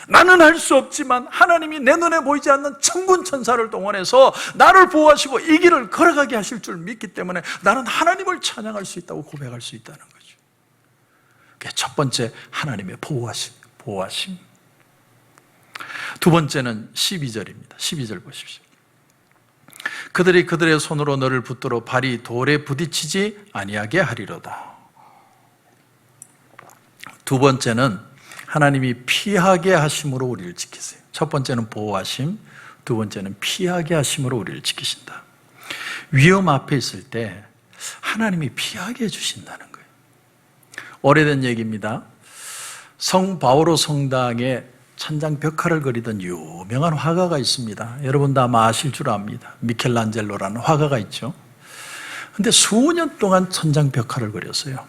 나는 할 수 없지만 하나님이 내 눈에 보이지 않는 천군 천사를 동원해서 나를 보호하시고 이 길을 걸어가게 하실 줄 믿기 때문에 나는 하나님을 찬양할 수 있다고 고백할 수 있다는 거죠. 그게 첫 번째 하나님의 보호하심. 두 번째는 12절입니다. 12절 보십시오. 그들이 그들의 손으로 너를 붙들어 발이 돌에 부딪히지 아니하게 하리로다. 두 번째는 하나님이 피하게 하심으로 우리를 지키세요. 첫 번째는 보호하심, 두 번째는 피하게 하심으로 우리를 지키신다. 위험 앞에 있을 때 하나님이 피하게 해주신다는 거예요. 오래된 얘기입니다. 성 바오로 성당에 천장 벽화를 그리던 유명한 화가가 있습니다. 여러분 다 아마 아실 줄 압니다. 미켈란젤로라는 화가가 있죠. 그런데 수년 동안 천장 벽화를 그렸어요.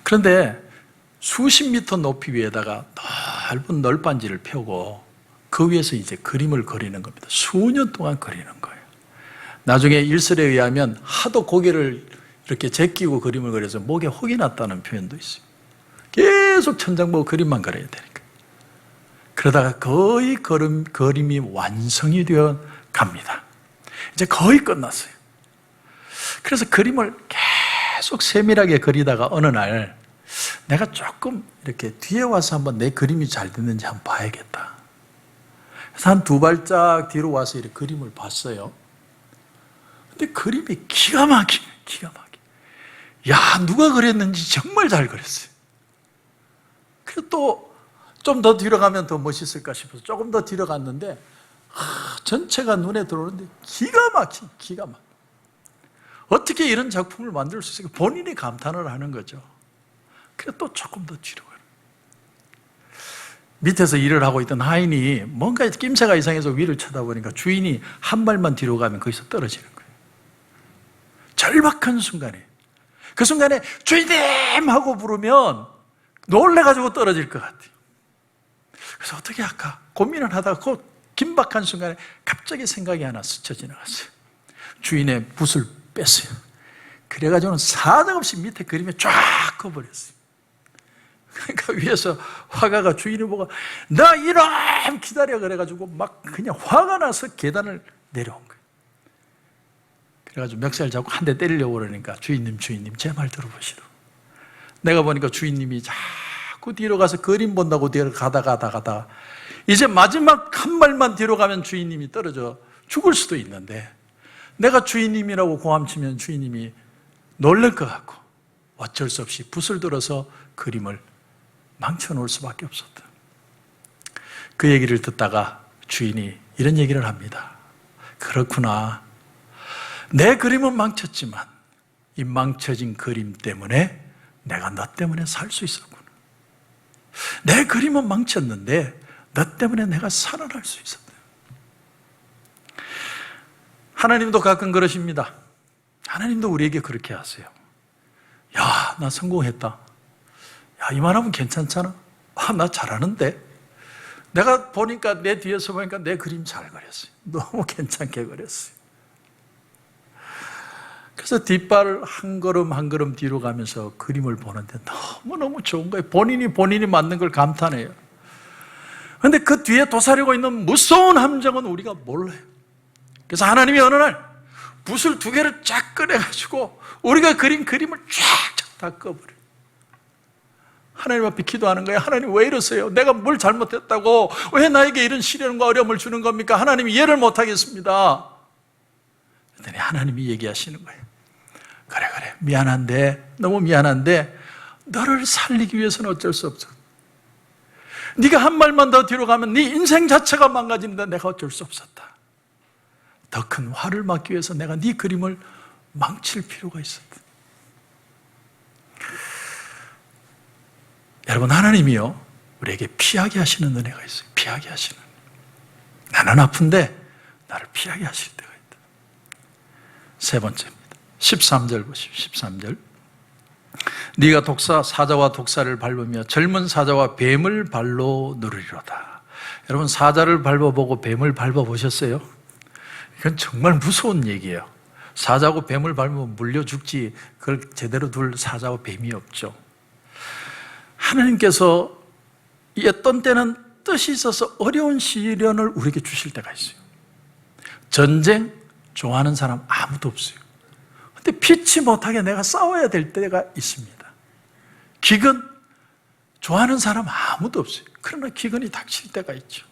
그런데 수십 미터 높이 위에다가 넓은 널빤지를 펴고 그 위에서 이제 그림을 그리는 겁니다. 수년 동안 그리는 거예요. 나중에 일설에 의하면 하도 고개를 이렇게 제끼고 그림을 그려서 목에 혹이 났다는 표현도 있어요. 계속 천장 보고 그림만 그려야 되니까. 그러다가 거의 그림이 완성이 되어 갑니다. 이제 거의 끝났어요. 그래서 그림을 계속 세밀하게 그리다가 어느 날 내가 조금 이렇게 뒤에 와서 한번 내 그림이 잘 됐는지 한번 봐야겠다. 그래서 한 두 발짝 뒤로 와서 이렇게 그림을 봤어요. 근데 그림이 기가 막히네. 야, 누가 그렸는지 정말 잘 그렸어요. 그리고 또 좀 더 뒤로 가면 더 멋있을까 싶어서 조금 더 뒤로 갔는데 전체가 눈에 들어오는데 기가 막혀. 어떻게 이런 작품을 만들 수 있을까? 본인이 감탄을 하는 거죠. 그래서 또 조금 더 뒤로 가요. 밑에서 일을 하고 있던 하인이 뭔가 낌새가 이상해서 위를 쳐다보니까 주인이 한 발만 뒤로 가면 거기서 떨어지는 거예요. 절박한 순간에 그 순간에 주인님 하고 부르면 놀래가지고 떨어질 것 같아요. 그래서 어떻게 할까 고민을 하다가 그 긴박한 순간에 갑자기 생각이 하나 스쳐 지나갔어요. 주인의 붓을 뺐어요. 그래가지고는 사정없이 밑에 그림에 쫙 꺼버렸어요. 그러니까 위에서 화가가 주인을 보고 너 이놈 기다려 그래가지고 막 그냥 화가 나서 계단을 내려온 거예요. 그래가지고 멱살 잡고 한 대 때리려고 그러니까 주인님 제 말 들어보시라고. 내가 보니까 주인님이 자꾸 뒤로 가서 그림 본다고 뒤로 가다가 이제 마지막 한 발만 뒤로 가면 주인님이 떨어져 죽을 수도 있는데 내가 주인님이라고 고함치면 주인님이 놀랄 것 같고 어쩔 수 없이 붓을 들어서 그림을 망쳐놓을 수밖에 없었다. 그 얘기를 듣다가 주인이 이런 얘기를 합니다. 그렇구나. 내 그림은 망쳤지만 이 망쳐진 그림 때문에 내가 너 때문에 살 수 있었구나. 내 그림은 망쳤는데 너 때문에 내가 살아날 수 있었다. 하나님도 가끔 그러십니다. 하나님도 우리에게 그렇게 하세요. 야, 나 성공했다. 야, 이만하면 괜찮잖아. 아, 나 잘하는데. 내가 보니까 내 뒤에서 보니까 내 그림 잘 그렸어요. 너무 괜찮게 그렸어요. 그래서 뒷발을 한 걸음 한 걸음 뒤로 가면서 그림을 보는데 너무너무 좋은 거예요. 본인이 만든 걸 감탄해요. 그런데 그 뒤에 도사리고 있는 무서운 함정은 우리가 몰라요. 그래서 하나님이 어느 날 붓을 2개를 쫙 꺼내가지고 우리가 그린 그림을 쫙 다 꺼버려요. 하나님 앞에 기도하는 거예요. 하나님 왜 이러세요? 내가 뭘 잘못했다고 왜 나에게 이런 시련과 어려움을 주는 겁니까? 하나님이 이해를 못하겠습니다. 그랬더니 하나님이 얘기하시는 거예요. 그래 미안한데, 너무 미안한데 너를 살리기 위해서는 어쩔 수 없어. 네가 한 말만 더 뒤로 가면 네 인생 자체가 망가지는데 내가 어쩔 수 없었다. 더 큰 화를 막기 위해서 내가 네 그림을 망칠 필요가 있었다. 여러분, 하나님이요 우리에게 피하게 하시는 은혜가 있어요. 피하게 하시는. 나는 아픈데 나를 피하게 하실 때가 있다. 세 번째입니다. 13절 보십시오. 13절. 네가 사자와 독사를 밟으며 젊은 사자와 뱀을 발로 누르리로다. 여러분, 사자를 밟아보고 뱀을 밟아보셨어요? 이건 정말 무서운 얘기예요. 사자하고 뱀을 밟으면 물려 죽지, 그걸 제대로 둘 사자와 뱀이 없죠. 하나님께서 이 어떤 때는 뜻이 있어서 어려운 시련을 우리에게 주실 때가 있어요. 전쟁 좋아하는 사람 아무도 없어요. 근데 피치 못하게 내가 싸워야 될 때가 있습니다. 기근 좋아하는 사람 아무도 없어요. 그러나 기근이 닥칠 때가 있죠.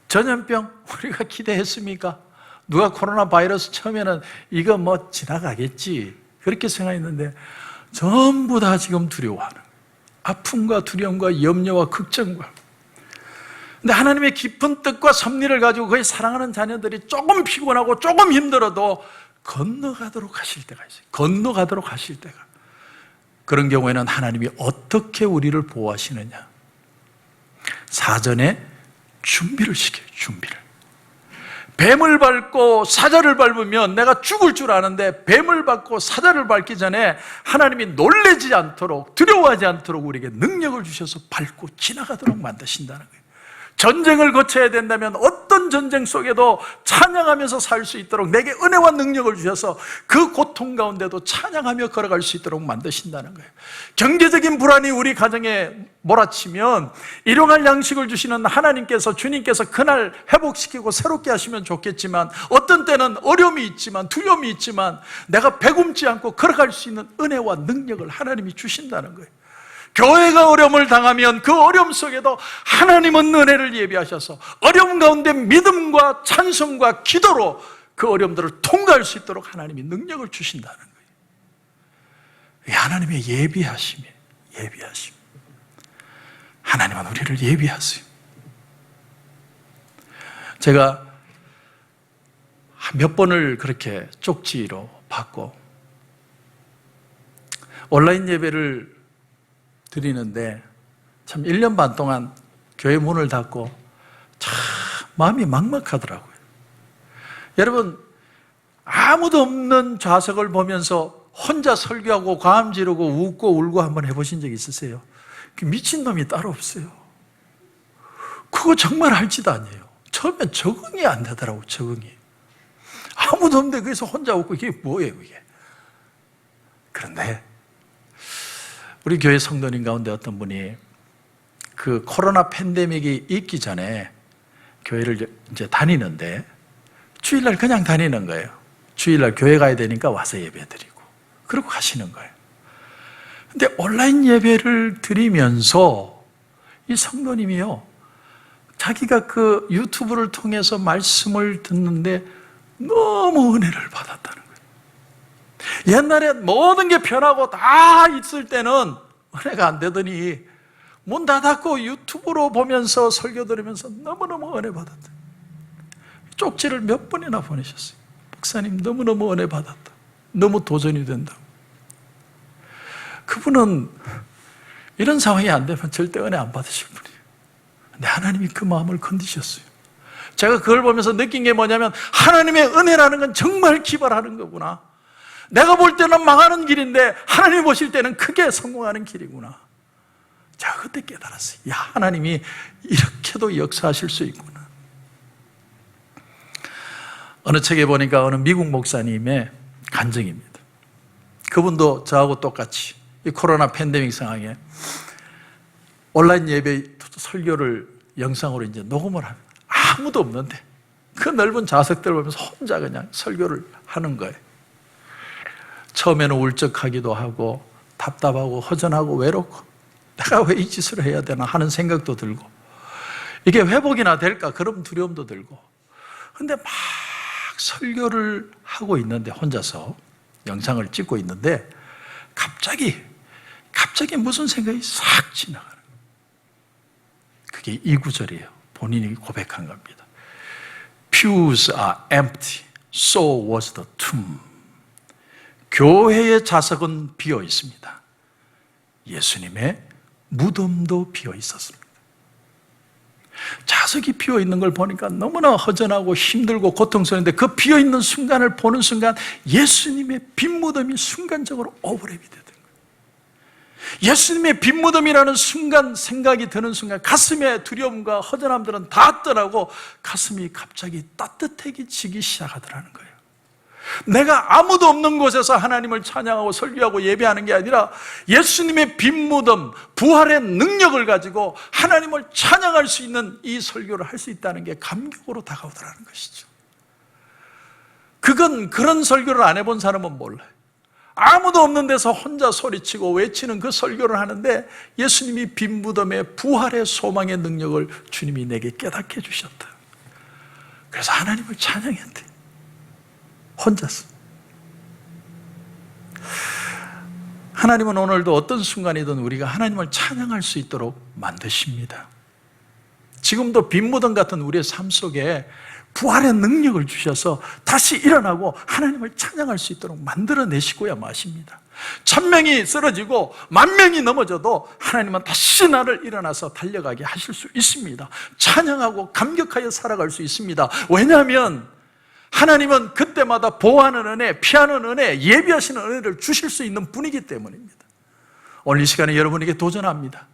전염병 우리가 기대했습니까? 누가 코로나 바이러스 처음에는 이거 뭐 지나가겠지 그렇게 생각했는데 전부 다 지금 두려워하는 거예요. 아픔과 두려움과 염려와 걱정과. 근데 하나님의 깊은 뜻과 섭리를 가지고 그의 사랑하는 자녀들이 조금 피곤하고 조금 힘들어도 건너가도록 하실 때가 있어요. 건너가도록 하실 때가. 그런 경우에는 하나님이 어떻게 우리를 보호하시느냐? 사전에 준비를 시켜요. 준비를. 뱀을 밟고 사자를 밟으면 내가 죽을 줄 아는데 뱀을 밟고 사자를 밟기 전에 하나님이 놀라지 않도록, 두려워하지 않도록 우리에게 능력을 주셔서 밟고 지나가도록 만드신다는 거예요. 전쟁을 거쳐야 된다면 어떤 전쟁 속에도 찬양하면서 살 수 있도록 내게 은혜와 능력을 주셔서 그 고통 가운데도 찬양하며 걸어갈 수 있도록 만드신다는 거예요. 경제적인 불안이 우리 가정에 몰아치면 일용할 양식을 주시는 하나님께서, 주님께서 그날 회복시키고 새롭게 하시면 좋겠지만, 어떤 때는 어려움이 있지만 두려움이 있지만 내가 배굶지 않고 걸어갈 수 있는 은혜와 능력을 하나님이 주신다는 거예요. 교회가 어려움을 당하면 그 어려움 속에도 하나님은 은혜를 예비하셔서 어려움 가운데 믿음과 찬송과 기도로 그 어려움들을 통과할 수 있도록 하나님이 능력을 주신다는 거예요. 이게 하나님의 예비하심이에요. 예비하심. 하나님은 우리를 예비하세요. 제가 몇 번을 그렇게 쪽지로 받고 온라인 예배를 드리는데 참 1년 반 동안 교회 문을 닫고 참 마음이 막막하더라고요. 여러분, 아무도 없는 좌석을 보면서 혼자 설교하고 과음 지르고 웃고 울고 한번 해보신 적 있으세요? 미친놈이 따로 없어요. 그거 정말 할지도 아니에요. 처음엔 적응이 안 되더라고요. 적응이. 아무도 없는데 거기서 혼자 웃고 이게 뭐예요 이게. 그런데 우리 교회 성도님 가운데 어떤 분이 그 코로나 팬데믹이 있기 전에 교회를 이제 다니는데 주일날 그냥 다니는 거예요. 주일날 교회 가야 되니까 와서 예배 드리고 그러고 가시는 거예요. 근데 온라인 예배를 드리면서 이 성도님이요, 자기가 그 유튜브를 통해서 말씀을 듣는데 너무 은혜를 받았다는 거예요. 옛날에 모든 게 편하고 다 있을 때는 은혜가 안 되더니 문 닫았고 유튜브로 보면서 설교 들으면서 너무너무 은혜 받았다. 쪽지를 몇 번이나 보내셨어요. 목사님 너무너무 은혜 받았다. 너무 도전이 된다고. 그분은 이런 상황이 안 되면 절대 은혜 안 받으실 분이에요. 근데 하나님이 그 마음을 건드셨어요. 제가 그걸 보면서 느낀 게 뭐냐면 하나님의 은혜라는 건 정말 기발하는 거구나. 내가 볼 때는 망하는 길인데 하나님이 보실 때는 크게 성공하는 길이구나. 제가 그때 깨달았어요. 야, 하나님이 이렇게도 역사하실 수 있구나. 어느 책에 보니까 어느 미국 목사님의 간증입니다. 그분도 저하고 똑같이 이 코로나 팬데믹 상황에 온라인 예배 설교를 영상으로 이제 녹음을 합니다. 아무도 없는데 그 넓은 좌석들 보면서 혼자 그냥 설교를 하는 거예요. 처음에는 울적하기도 하고 답답하고 허전하고 외롭고 내가 왜 이 짓을 해야 되나 하는 생각도 들고 이게 회복이나 될까 그런 두려움도 들고 근데 막 설교를 하고 있는데 혼자서 영상을 찍고 있는데 갑자기 무슨 생각이 싹 지나가는 거예요. 그게 이 구절이에요. 본인이 고백한 겁니다. Pews are empty, so was the tomb. 교회의 좌석은 비어 있습니다. 예수님의 무덤도 비어 있었습니다. 좌석이 비어 있는 걸 보니까 너무나 허전하고 힘들고 고통스러운데 그 비어 있는 순간을 보는 순간 예수님의 빈 무덤이 순간적으로 오버랩이 되던 거예요. 예수님의 빈 무덤이라는 순간 생각이 드는 순간 가슴의 두려움과 허전함들은 다 떠나고 가슴이 갑자기 따뜻해지기 시작하더라는 거예요. 내가 아무도 없는 곳에서 하나님을 찬양하고 설교하고 예배하는 게 아니라 예수님의 빈 무덤, 부활의 능력을 가지고 하나님을 찬양할 수 있는 이 설교를 할 수 있다는 게 감격으로 다가오더라는 것이죠. 그건 그런 설교를 안 해본 사람은 몰라요. 아무도 없는 데서 혼자 소리치고 외치는 그 설교를 하는데 예수님이 빈 무덤의 부활의 소망의 능력을 주님이 내게 깨닫게 해주셨다. 그래서 하나님을 찬양했대. 혼자서. 하나님은 오늘도 어떤 순간이든 우리가 하나님을 찬양할 수 있도록 만드십니다. 지금도 빈 무덤 같은 우리의 삶 속에 부활의 능력을 주셔서 다시 일어나고 하나님을 찬양할 수 있도록 만들어내시고야 마십니다. 1000명이 쓰러지고 10,000명이 넘어져도 하나님은 다시 나를 일어나서 달려가게 하실 수 있습니다. 찬양하고 감격하여 살아갈 수 있습니다. 왜냐하면 하나님은 그때마다 보호하는 은혜, 피하는 은혜, 예비하시는 은혜를 주실 수 있는 분이기 때문입니다. 오늘 이 시간에 여러분에게 도전합니다.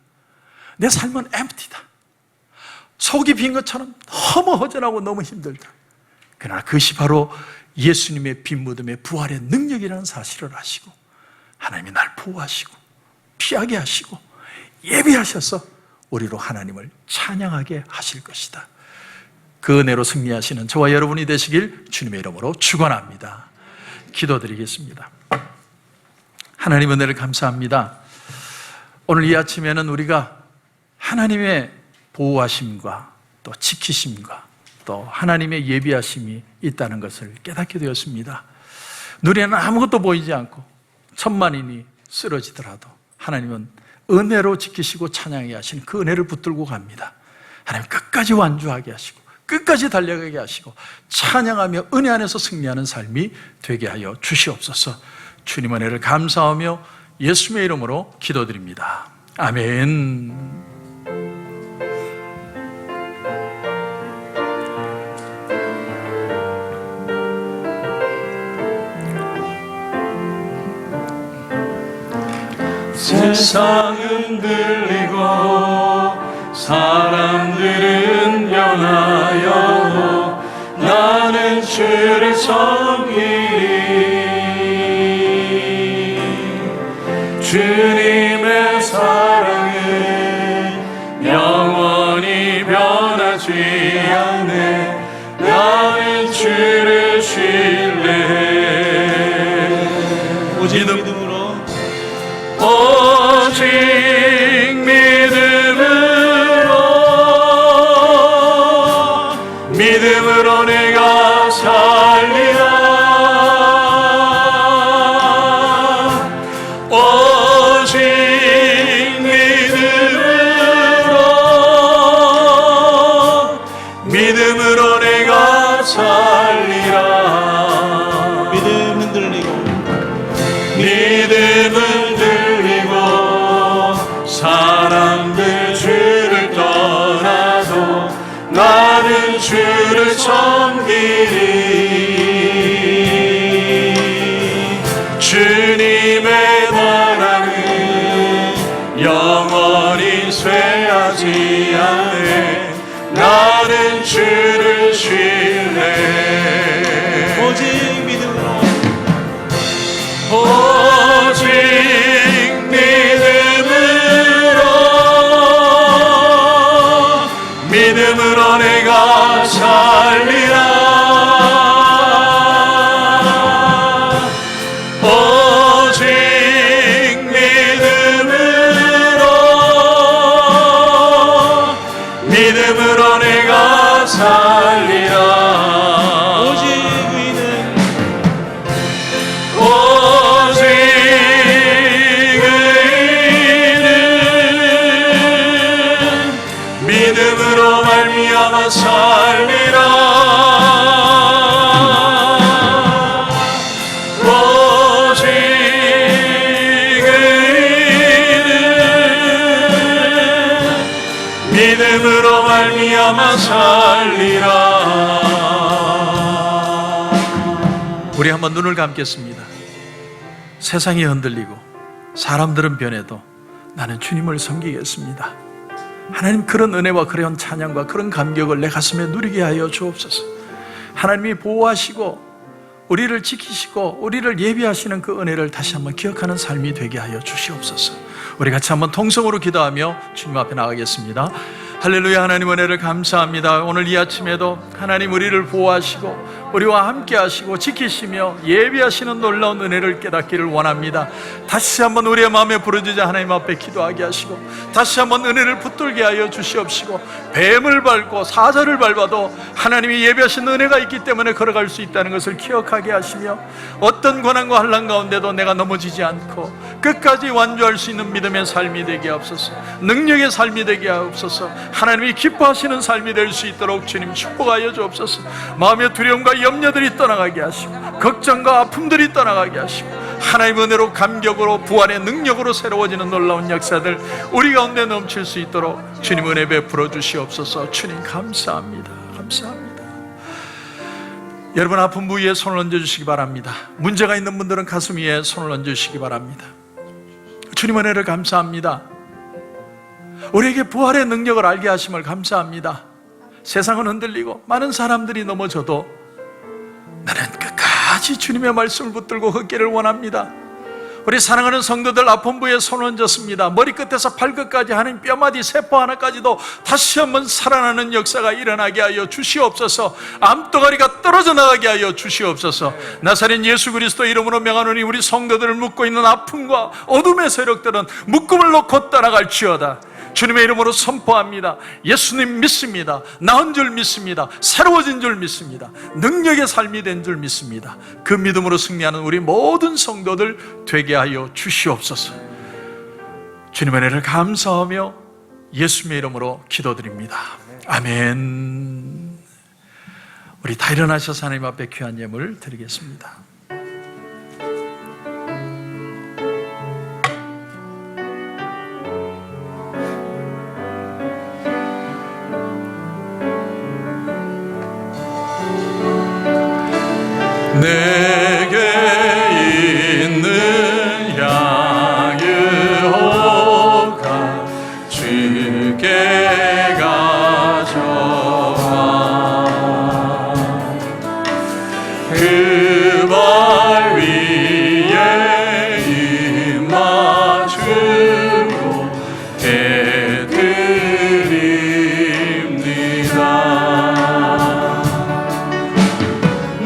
내 삶은 empty다. 속이 빈 것처럼 너무 허전하고 너무 힘들다. 그러나 그것이 바로 예수님의 빈 무덤의 부활의 능력이라는 사실을 아시고 하나님이 날 보호하시고 피하게 하시고 예비하셔서 우리로 하나님을 찬양하게 하실 것이다. 그 은혜로 승리하시는 저와 여러분이 되시길 주님의 이름으로 축원합니다. 기도드리겠습니다. 하나님 은혜를 감사합니다. 오늘 이 아침에는 우리가 하나님의 보호하심과 또 지키심과 또 하나님의 예비하심이 있다는 것을 깨닫게 되었습니다. 눈에는 아무것도 보이지 않고 천만인이 쓰러지더라도 하나님은 은혜로 지키시고 찬양하게 하시는 그 은혜를 붙들고 갑니다. 하나님 끝까지 완주하게 하시고 끝까지 달려가게 하시고 찬양하며 은혜 안에서 승리하는 삶이 되게 하여 주시옵소서. 주님 은혜를 감사하며 예수님의 이름으로 기도드립니다. 아멘. 세상은 들리고 사람들은 변하여 나는 주를 섬기리. 주님의 사랑은 영원히 변하지 않네. 나는 주를 신뢰해. 오직 믿음으로 오직 믿음으로 내가 살리라. 오직 믿음으로 살리라. 믿음 흔들리고 믿음은 들리고 사람들 주를 떠나도 나는 주를 섬기리. 주님의 나라는 영원히 쇠하지 않네. 나는 주를 신뢰. 오직 믿음으로 오직 믿음으로 내가 살리라. 오직 믿음으로 내가 살리라. 오직 의는 오직 의는 믿음으로 말미암아 살리라. 오직 의는 믿음으로 말미암아 살리라. 우리 한번 눈을 감겠습니다. 세상이 흔들리고 사람들은 변해도 나는 주님을 섬기겠습니다. 하나님, 그런 은혜와 그런 찬양과 그런 감격을 내 가슴에 누리게 하여 주옵소서. 하나님이 보호하시고 우리를 지키시고 우리를 예비하시는 그 은혜를 다시 한번 기억하는 삶이 되게 하여 주시옵소서. 우리 같이 한번 통성으로 기도하며 주님 앞에 나가겠습니다. 할렐루야. 하나님, 은혜를 감사합니다. 오늘 이 아침에도 하나님 우리를 보호하시고 우리와 함께 하시고 지키시며 예비하시는 놀라운 은혜를 깨닫기를 원합니다. 다시 한번 우리의 마음에 부르짖어 하나님 앞에 기도하게 하시고 다시 한번 은혜를 붙들게 하여 주시옵시고, 뱀을 밟고 사자를 밟아도 하나님이 예비하신 은혜가 있기 때문에 걸어갈 수 있다는 것을 기억하게 하시며, 어떤 고난과 환난 가운데도 내가 넘어지지 않고 끝까지 완주할 수 있는 믿음의 삶이 되게 하옵소서. 능력의 삶이 되게 하옵소서. 하나님이 기뻐하시는 삶이 될 수 있도록 주님 축복하여 주옵소서. 마음의 두려움과 염려들이 떠나가게 하시고 걱정과 아픔들이 떠나가게 하시고 하나님 은혜로 감격으로 부활의 능력으로 새로워지는 놀라운 역사들 우리 가운데 넘칠 수 있도록 주님 은혜 베풀어 주시옵소서. 주님 감사합니다. 감사합니다. 여러분, 아픈 부위에 손을 얹어주시기 바랍니다. 문제가 있는 분들은 가슴 위에 손을 얹어주시기 바랍니다. 주님 은혜를 감사합니다. 우리에게 부활의 능력을 알게 하심을 감사합니다. 세상은 흔들리고 많은 사람들이 넘어져도 나는 끝까지 주님의 말씀을 붙들고 걷기를 원합니다. 우리 사랑하는 성도들, 아픈 부위에 손을 얹었습니다. 머리끝에서 발끝까지 하나님 뼈마디 세포 하나까지도 다시 한번 살아나는 역사가 일어나게 하여 주시옵소서. 암덩어리가 떨어져 나가게 하여 주시옵소서. 나사렛 예수 그리스도 이름으로 명하노니 우리 성도들을 묶고 있는 아픔과 어둠의 세력들은 묶음을 놓고 떠나갈지어다. 주님의 이름으로 선포합니다. 예수님 믿습니다. 나은 줄 믿습니다. 새로워진 줄 믿습니다. 능력의 삶이 된 줄 믿습니다. 그 믿음으로 승리하는 우리 모든 성도들 되게 하여 주시옵소서. 주님의 은혜를 감사하며 예수님의 이름으로 기도드립니다. 아멘. 우리 다 일어나셔서 하나님 앞에 귀한 예물 드리겠습니다. 내게 있는 양유호가 주께 가져와 그 발 위에 임마주고 해드립니다.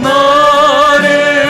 나를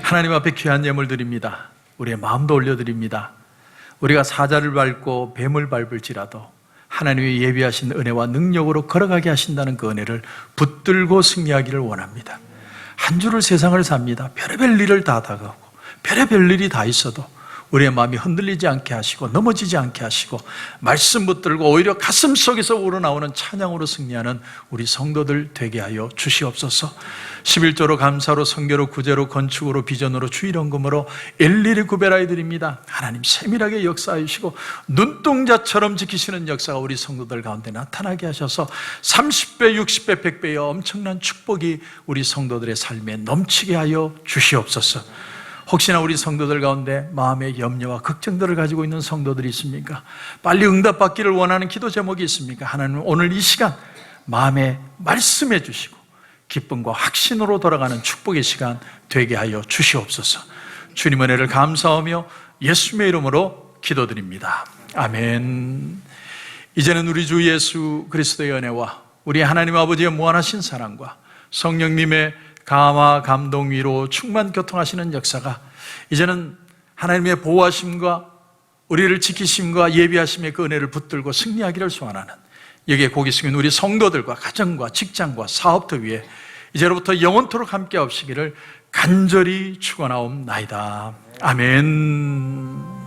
하나님 앞에 귀한 예물 드립니다. 우리의 마음도 올려드립니다. 우리가 사자를 밟고 뱀을 밟을지라도 하나님의 예비하신 은혜와 능력으로 걸어가게 하신다는 그 은혜를 붙들고 승리하기를 원합니다. 한 주를 세상을 삽니다. 별의별 일을 다 다가오고 별의별 일이 다 있어도 우리의 마음이 흔들리지 않게 하시고 넘어지지 않게 하시고 말씀 붙들고 오히려 가슴 속에서 우러나오는 찬양으로 승리하는 우리 성도들 되게 하여 주시옵소서. 11조로 감사로 선교로 구제로 건축으로 비전으로 주일헌금으로 일일이 구별하여 드립니다. 하나님 세밀하게 역사하시고 눈동자처럼 지키시는 역사가 우리 성도들 가운데 나타나게 하셔서 30배, 60배, 100배의 엄청난 축복이 우리 성도들의 삶에 넘치게 하여 주시옵소서. 혹시나 우리 성도들 가운데 마음의 염려와 걱정들을 가지고 있는 성도들이 있습니까? 빨리 응답받기를 원하는 기도 제목이 있습니까? 하나님 오늘 이 시간 마음에 말씀해 주시고 기쁨과 확신으로 돌아가는 축복의 시간 되게 하여 주시옵소서. 주님 은혜를 감사하며 예수님의 이름으로 기도드립니다. 아멘. 이제는 우리 주 예수 그리스도의 은혜와 우리 하나님 아버지의 무한하신 사랑과 성령님의 감화, 감동, 위로, 충만 교통하시는 역사가 이제는 하나님의 보호하심과 우리를 지키심과 예비하심의 그 은혜를 붙들고 승리하기를 소원하는 여기에 고기 숙인 우리 성도들과 가정과 직장과 사업터 위에 이제로부터 영원토록 함께 하시기를 간절히 축원하옵나이다. 아멘.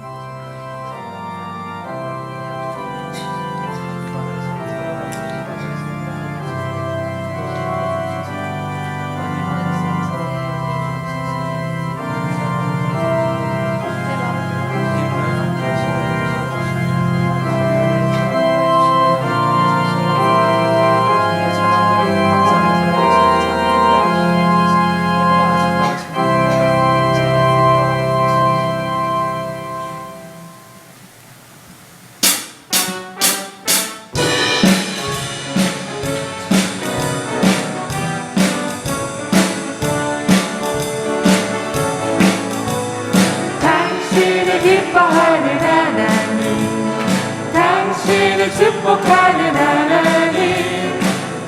기뻐하는 하나님, 당신을 축복하는 하나님,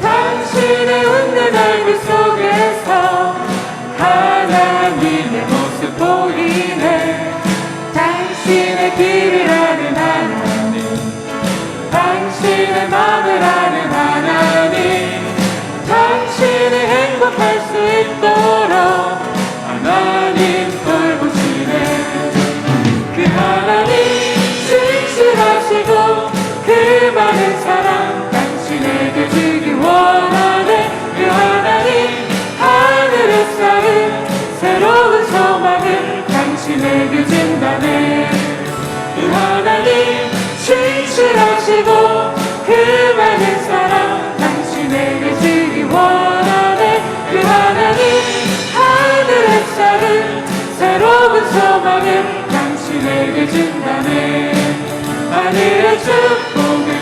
당신의 웃는 얼굴 속에서 하나님의 모습 보이네. 당신의 길을 아는 하나님, 당신의 마음을 아는 하나님, 당신이 행복할 수 있도록 하나님 돌보시네. 그 하나님 신실하시고 그 많은 사랑 당신에게 주기 원하네. 그 하나님 하늘에 쌓은 새로운 소망을 당신에게 준다네. 그 하나님 신실하시고 그 많은 사랑 당신에게 주기 원하네. 그 하나님 하늘에 쌓은 새로운 소망을 당신에게 준다네. 하늘의 축복을